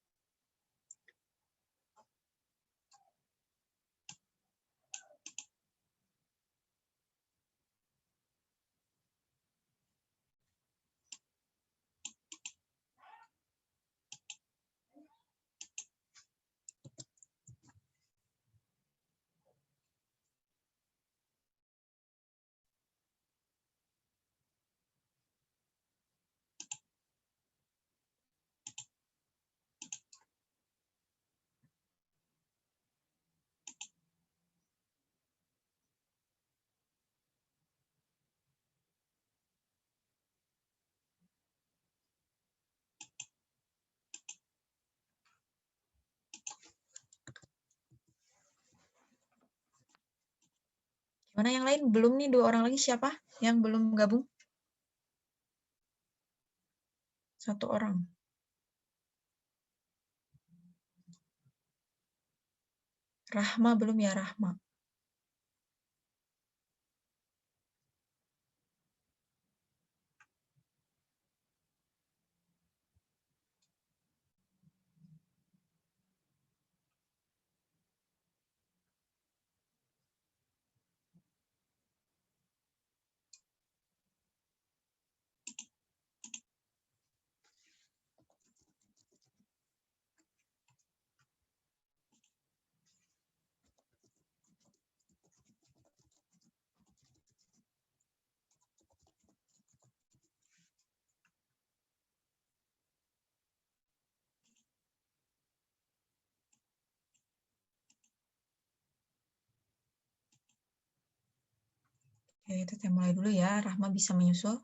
Speaker 6: Mana yang lain? Belum nih, 2 orang lagi siapa yang belum gabung? 1 orang. Rahma belum ya, Rahma? Oke, kita mulai dulu ya. Rahma bisa menyusul.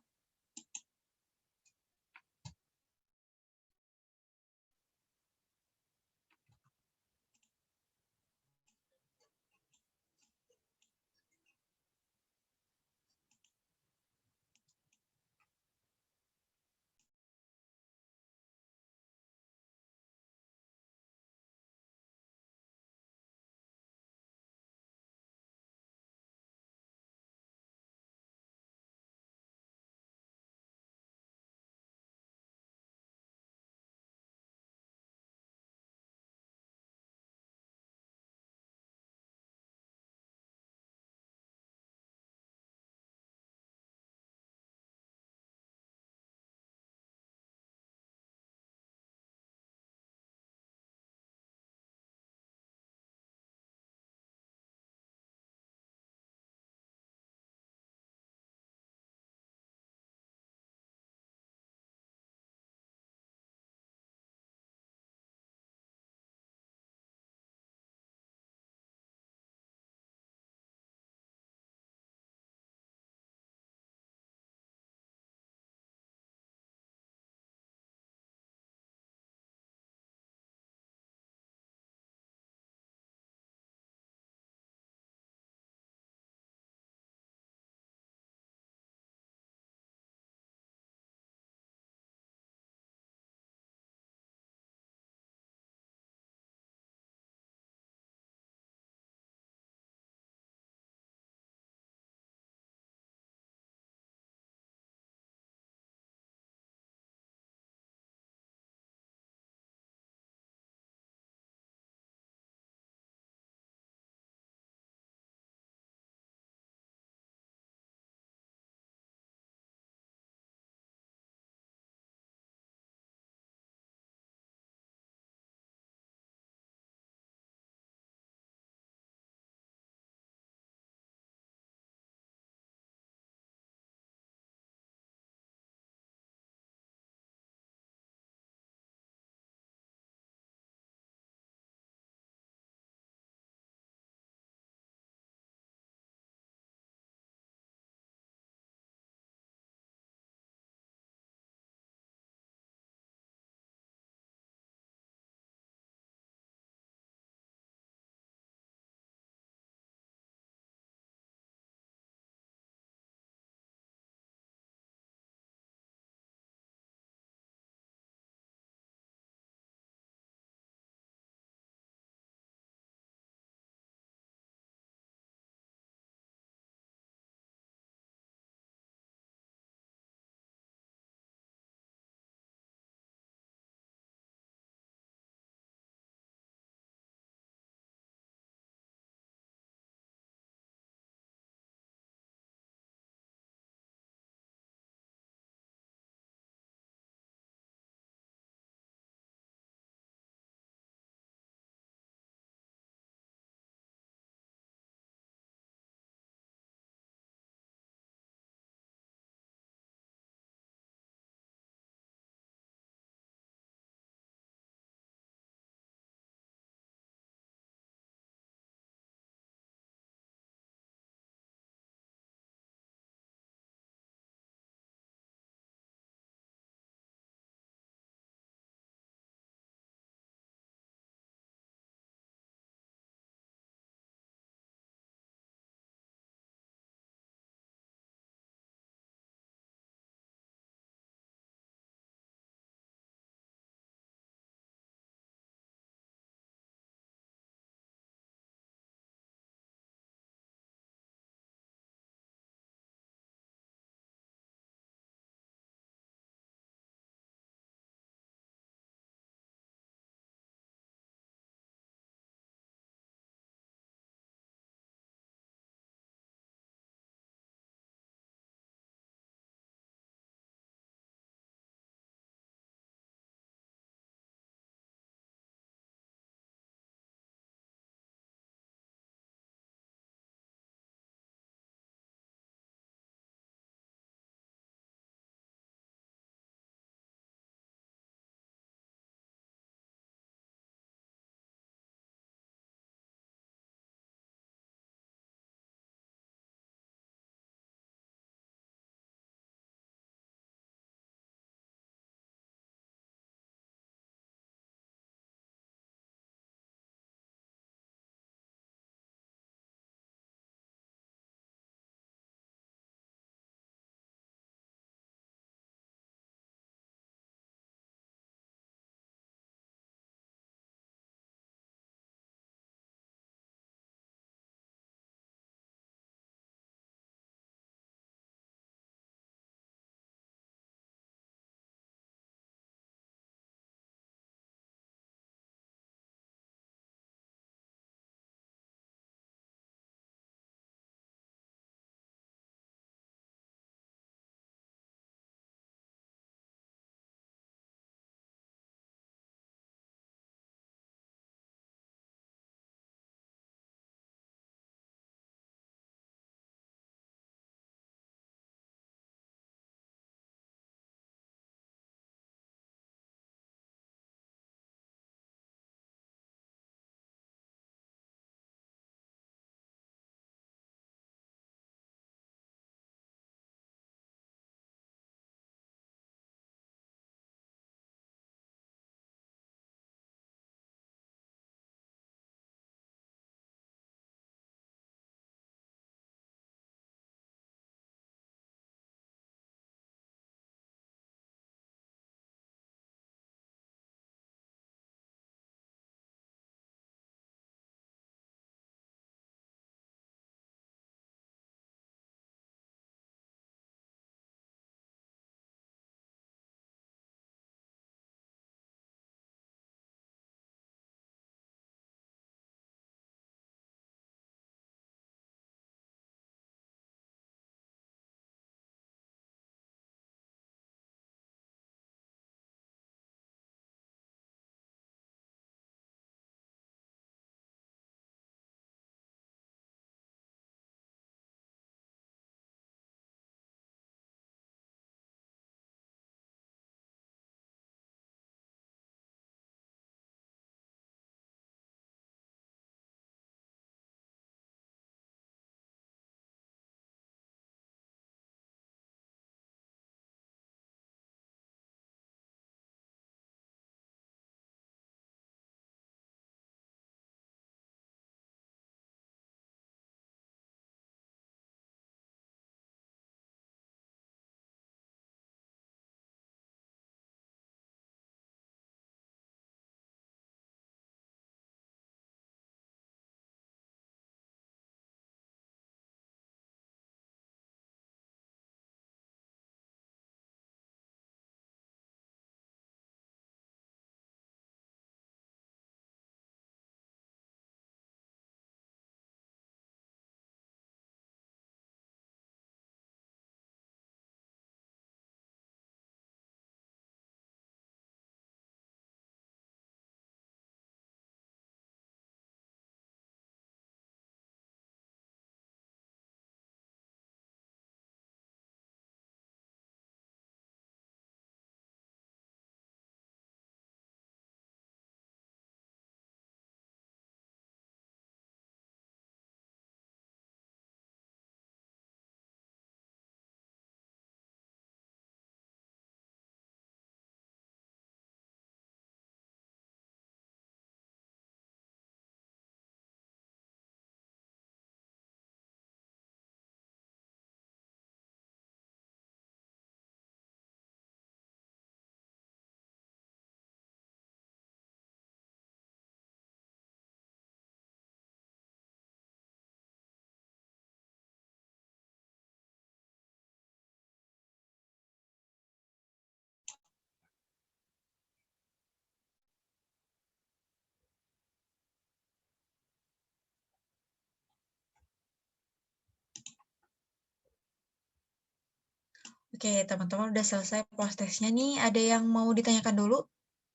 Speaker 6: Oke, teman-teman udah selesai post testnya nih. Ada yang mau ditanyakan dulu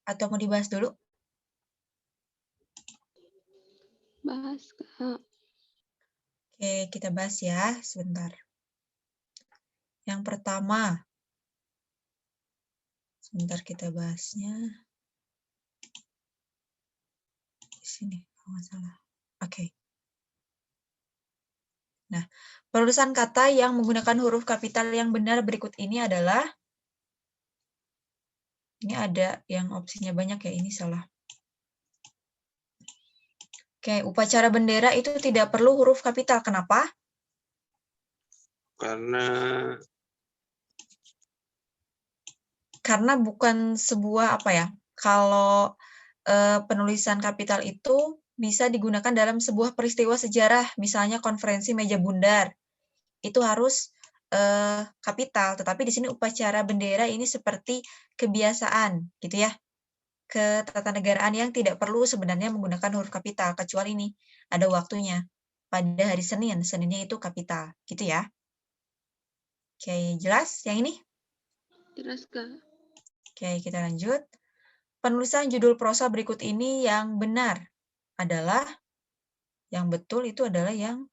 Speaker 6: atau mau dibahas dulu?
Speaker 4: Bahas, Kak.
Speaker 6: Oke, kita bahas ya sebentar. Yang pertama, sebentar kita bahasnya. Di sini, kalau nggak salah. Oke. Nah, penulisan kata yang menggunakan huruf kapital yang benar berikut ini adalah, ini ada yang opsinya banyak ya, ini salah. Oke, upacara bendera itu tidak perlu huruf kapital. Kenapa? Karena bukan sebuah apa ya, kalau penulisan kapital itu bisa digunakan dalam sebuah peristiwa sejarah, misalnya konferensi meja bundar, itu harus kapital. Tetapi di sini upacara bendera ini seperti kebiasaan, gitu ya, ketatanegaraan yang tidak perlu sebenarnya menggunakan huruf kapital, kecuali ini ada waktunya. Pada hari Senin, Seninnya itu kapital, gitu ya. Oke, jelas yang ini?
Speaker 4: Jelas, Kak.
Speaker 6: Oke, kita lanjut. Penulisan judul prosa berikut ini yang benar adalah, yang betul itu adalah yang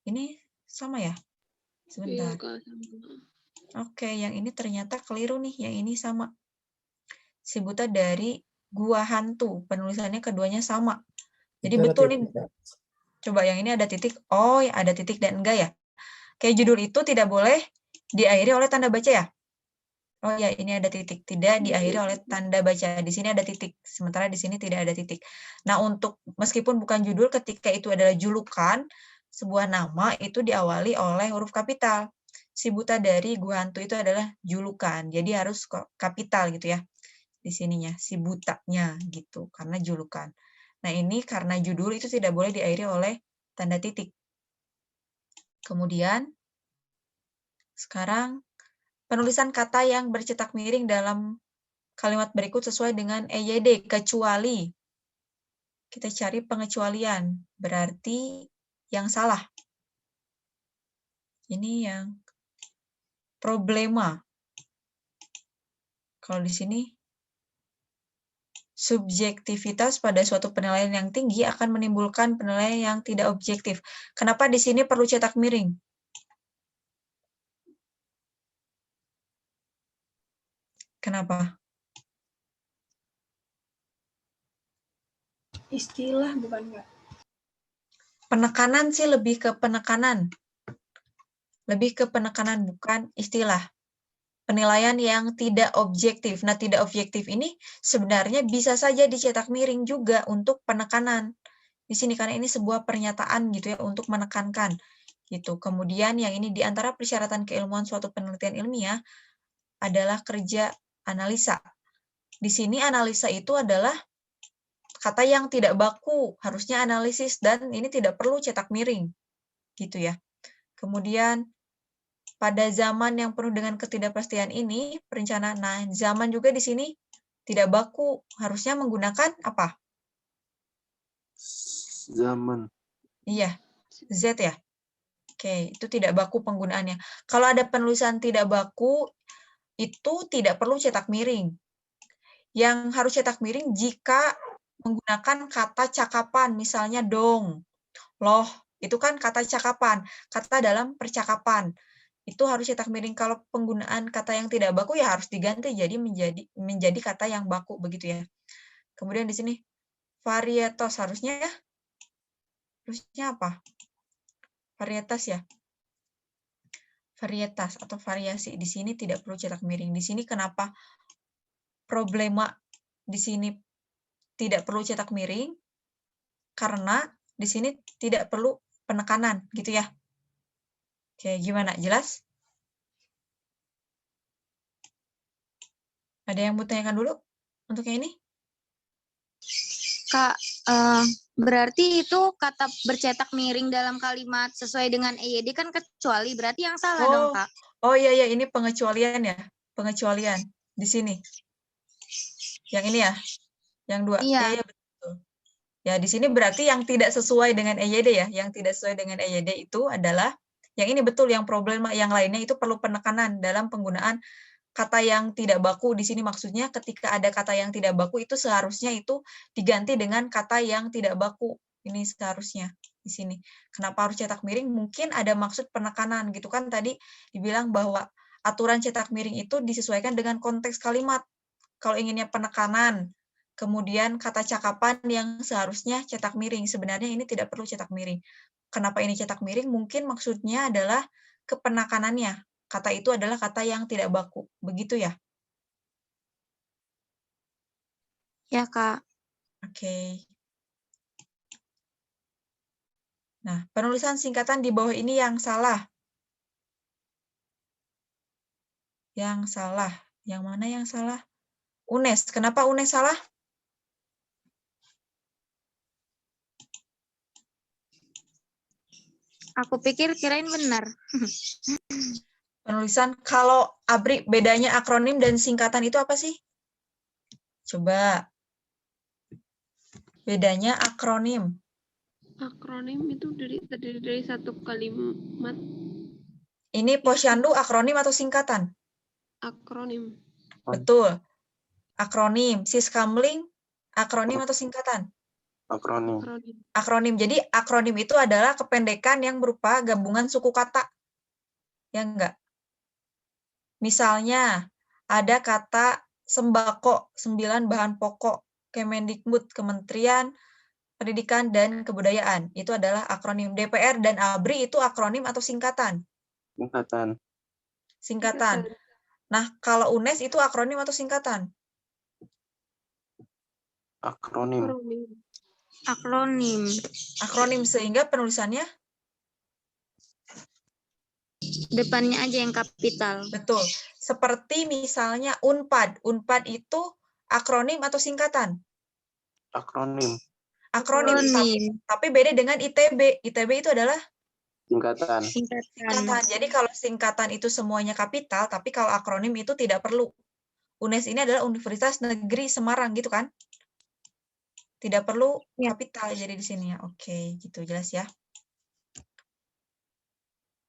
Speaker 6: ini sama ya?
Speaker 4: Iya,
Speaker 6: Sebentar.
Speaker 4: Kak. Sama.
Speaker 6: Oke, yang ini ternyata keliru nih, yang ini sama. Si buta dari gua hantu, penulisannya keduanya sama. Jadi
Speaker 7: Itu ada
Speaker 6: betul nih,
Speaker 7: titik, Kak.
Speaker 6: coba yang ini ada titik, oh ya ada titik dan enggak ya. Kayak judul itu tidak boleh diakhiri oleh tanda baca ya. Oh ya, ini ada titik, tidak diakhiri oleh tanda baca. Di sini ada titik, sementara di sini tidak ada titik. Nah, untuk meskipun bukan judul, ketika itu adalah julukan, sebuah nama itu diawali oleh huruf kapital. Si buta dari gua hantu itu adalah julukan, jadi harus kapital gitu ya. Di sininya, si butanya gitu, karena julukan. Nah, ini karena judul itu tidak boleh diakhiri oleh tanda titik. Kemudian, sekarang penulisan kata yang bercetak miring dalam kalimat berikut sesuai dengan EYD, kecuali. Kita cari pengecualian, berarti yang salah. Ini yang problema. Kalau di sini, subjektivitas pada suatu penilaian yang tinggi akan menimbulkan penilaian yang tidak objektif. Kenapa di sini perlu cetak miring? Kenapa?
Speaker 2: Istilah bukan, Kak?
Speaker 6: Penekanan sih lebih ke penekanan. Lebih ke penekanan, bukan istilah. Penilaian yang tidak objektif. Nah, tidak objektif ini sebenarnya bisa saja dicetak miring juga untuk penekanan. Di sini karena ini sebuah pernyataan gitu ya, untuk menekankan gitu. Kemudian yang ini di antara persyaratan keilmuan suatu penelitian ilmiah adalah kerja analisa. Di sini analisa itu adalah kata yang tidak baku, harusnya analisis, dan ini tidak perlu cetak miring gitu ya. Kemudian pada zaman yang penuh dengan ketidakpastian ini, perencanaan, nah zaman juga di sini tidak baku, harusnya menggunakan apa?
Speaker 3: Zaman.
Speaker 6: Iya, Z ya. Oke, itu tidak baku penggunaannya. Kalau ada penulisan tidak baku, itu tidak perlu cetak miring. Yang harus cetak miring jika menggunakan kata cakapan, misalnya dong, loh, itu kan kata cakapan, kata dalam percakapan. Itu harus cetak miring. Kalau penggunaan kata yang tidak baku ya harus diganti jadi menjadi kata yang baku begitu ya. Kemudian di sini varietas harusnya apa? Varietas ya. Varietas atau variasi di sini tidak perlu cetak miring. Di sini kenapa problema di sini tidak perlu cetak miring? Karena di sini tidak perlu penekanan gitu ya. Oke, gimana? Jelas? Ada yang mau tanyakan dulu untuk yang ini?
Speaker 8: Kak, berarti itu kata bercetak miring dalam kalimat sesuai dengan EYD kan kecuali, berarti yang salah dong, Kak.
Speaker 6: Oh iya, ini pengecualian ya. Pengecualian di sini. Yang ini ya? Yang dua?
Speaker 8: Iya.
Speaker 6: Iya, betul. Ya, di sini berarti yang tidak sesuai dengan EYD ya. Yang tidak sesuai dengan EYD itu adalah Yang ini betul, yang problema yang lainnya itu perlu penekanan dalam penggunaan kata yang tidak baku. Di sini maksudnya ketika ada kata yang tidak baku itu seharusnya itu diganti dengan kata yang tidak baku. Ini seharusnya di sini. Kenapa harus cetak miring? Mungkin ada maksud penekanan gitu kan, tadi dibilang bahwa aturan cetak miring itu disesuaikan dengan konteks kalimat. Kalau inginnya penekanan, kemudian kata cakapan yang seharusnya cetak miring. Sebenarnya ini tidak perlu cetak miring. Kenapa ini cetak miring? Mungkin maksudnya adalah kepenekanannya. Kata itu adalah kata yang tidak baku. Begitu ya?
Speaker 8: Ya, Kak.
Speaker 6: Oke. Nah, penulisan singkatan di bawah ini yang salah. Yang salah. Yang mana yang salah? UNES. Kenapa UNES salah?
Speaker 8: Aku pikir kirain benar.
Speaker 6: Penulisan, kalau Abri, bedanya akronim dan singkatan itu apa sih? Coba. Bedanya akronim.
Speaker 4: Akronim itu terdiri dari satu kalimat.
Speaker 6: Ini Posyandu akronim atau singkatan?
Speaker 4: Akronim.
Speaker 6: Betul. Akronim. Siskamling akronim atau singkatan?
Speaker 9: Akronim.
Speaker 6: Akronim. Jadi akronim itu adalah kependekan yang berupa gabungan suku kata. Ya enggak? Misalnya, ada kata sembako, 9 bahan pokok, Kemendikbud, Kementerian Pendidikan dan Kebudayaan. Itu adalah akronim. DPR dan ABRI itu akronim atau singkatan?
Speaker 9: Singkatan.
Speaker 6: Singkatan. Nah, kalau UNES itu akronim atau singkatan?
Speaker 9: Akronim.
Speaker 8: Akronim.
Speaker 6: Akronim, sehingga penulisannya?
Speaker 8: Depannya aja yang kapital.
Speaker 6: Betul. Seperti misalnya UNPAD. UNPAD itu akronim atau singkatan?
Speaker 9: Akronim.
Speaker 6: Akronim. Tapi beda dengan ITB. ITB itu adalah?
Speaker 9: Singkatan.
Speaker 6: Singkatan. Jadi kalau singkatan itu semuanya kapital, tapi kalau akronim itu tidak perlu. UNES ini adalah Universitas Negeri Semarang, gitu kan? Tidak perlu kapital jadi di sini ya. Oke, gitu jelas ya.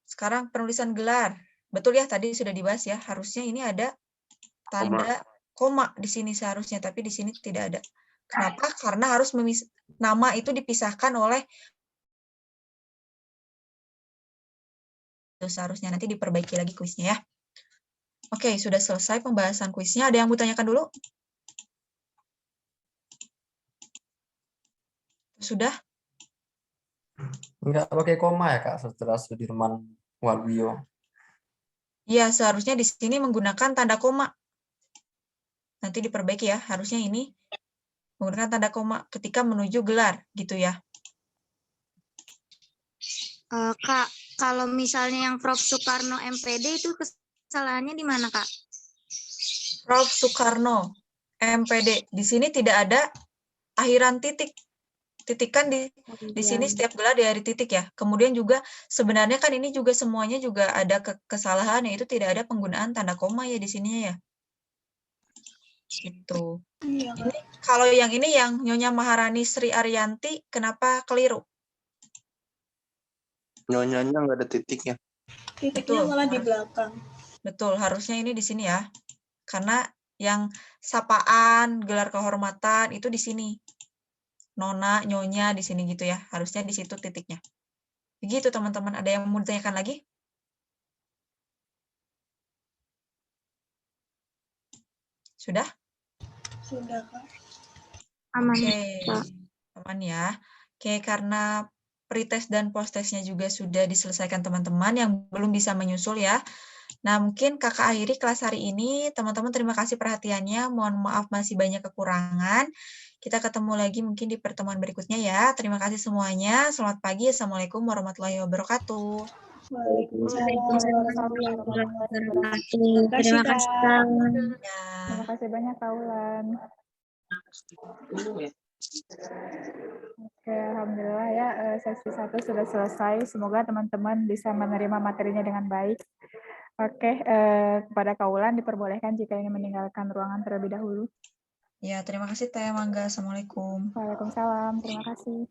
Speaker 6: Sekarang penulisan gelar. Betul ya, tadi sudah dibahas ya. Harusnya ini ada tanda koma di sini seharusnya, tapi di sini tidak ada. Kenapa? Karena harus nama itu dipisahkan oleh seharusnya, nanti diperbaiki lagi kuisnya ya. Oke, sudah selesai pembahasan kuisnya. Ada yang mau tanyakan dulu? Sudah?
Speaker 7: Enggak pakai koma ya Kak, Saudara Sudirman Waluyo.
Speaker 6: Ya, seharusnya di sini menggunakan tanda koma. Nanti diperbaiki ya, harusnya ini menggunakan tanda koma ketika menuju gelar, gitu ya.
Speaker 8: Kak, kalau misalnya yang Prof. Soekarno MPD itu kesalahannya di mana, Kak?
Speaker 6: Prof. Soekarno MPD. Di sini tidak ada akhiran titik. Titik kan di sini setiap gelar dari titik ya. Kemudian juga sebenarnya kan ini juga semuanya juga ada kesalahan, yaitu tidak ada penggunaan tanda koma ya di sininya ya. Gitu.
Speaker 2: Iya,
Speaker 6: Ini, kalau yang ini yang Nyonya Maharani Sri Ariyanti, kenapa keliru?
Speaker 9: Nyonyanya nggak ada titiknya.
Speaker 2: titiknya malah di belakang.
Speaker 6: Betul, harusnya ini di sini ya. Karena yang sapaan, gelar kehormatan itu di sini. Nona, Nyonya di sini gitu ya. Harusnya di situ titiknya. Begitu teman-teman. Ada yang mau ditanyakan lagi? Sudah?
Speaker 2: Sudah, Kak.
Speaker 8: Aman.
Speaker 6: Oke, aman ya. Oke, karena pretest dan posttestnya juga sudah diselesaikan teman-teman yang belum bisa menyusul ya. Nah, mungkin kakak akhiri kelas hari ini. Teman-teman terima kasih perhatiannya. Mohon maaf masih banyak kekurangan. Kita ketemu lagi mungkin di pertemuan berikutnya ya. Terima kasih semuanya. Selamat pagi. Assalamualaikum warahmatullahi wabarakatuh.
Speaker 8: Terima kasih, Kak.
Speaker 1: Terima kasih banyak, Kak Ulan. Oke, alhamdulillah ya, sesi 1 sudah selesai. Semoga teman-teman bisa menerima materinya dengan baik. Oke, kepada Kak Ulan diperbolehkan jika ingin meninggalkan ruangan terlebih dahulu.
Speaker 6: Ya, terima kasih Teh Mangga. Assalamualaikum.
Speaker 1: Waalaikumsalam, terima kasih.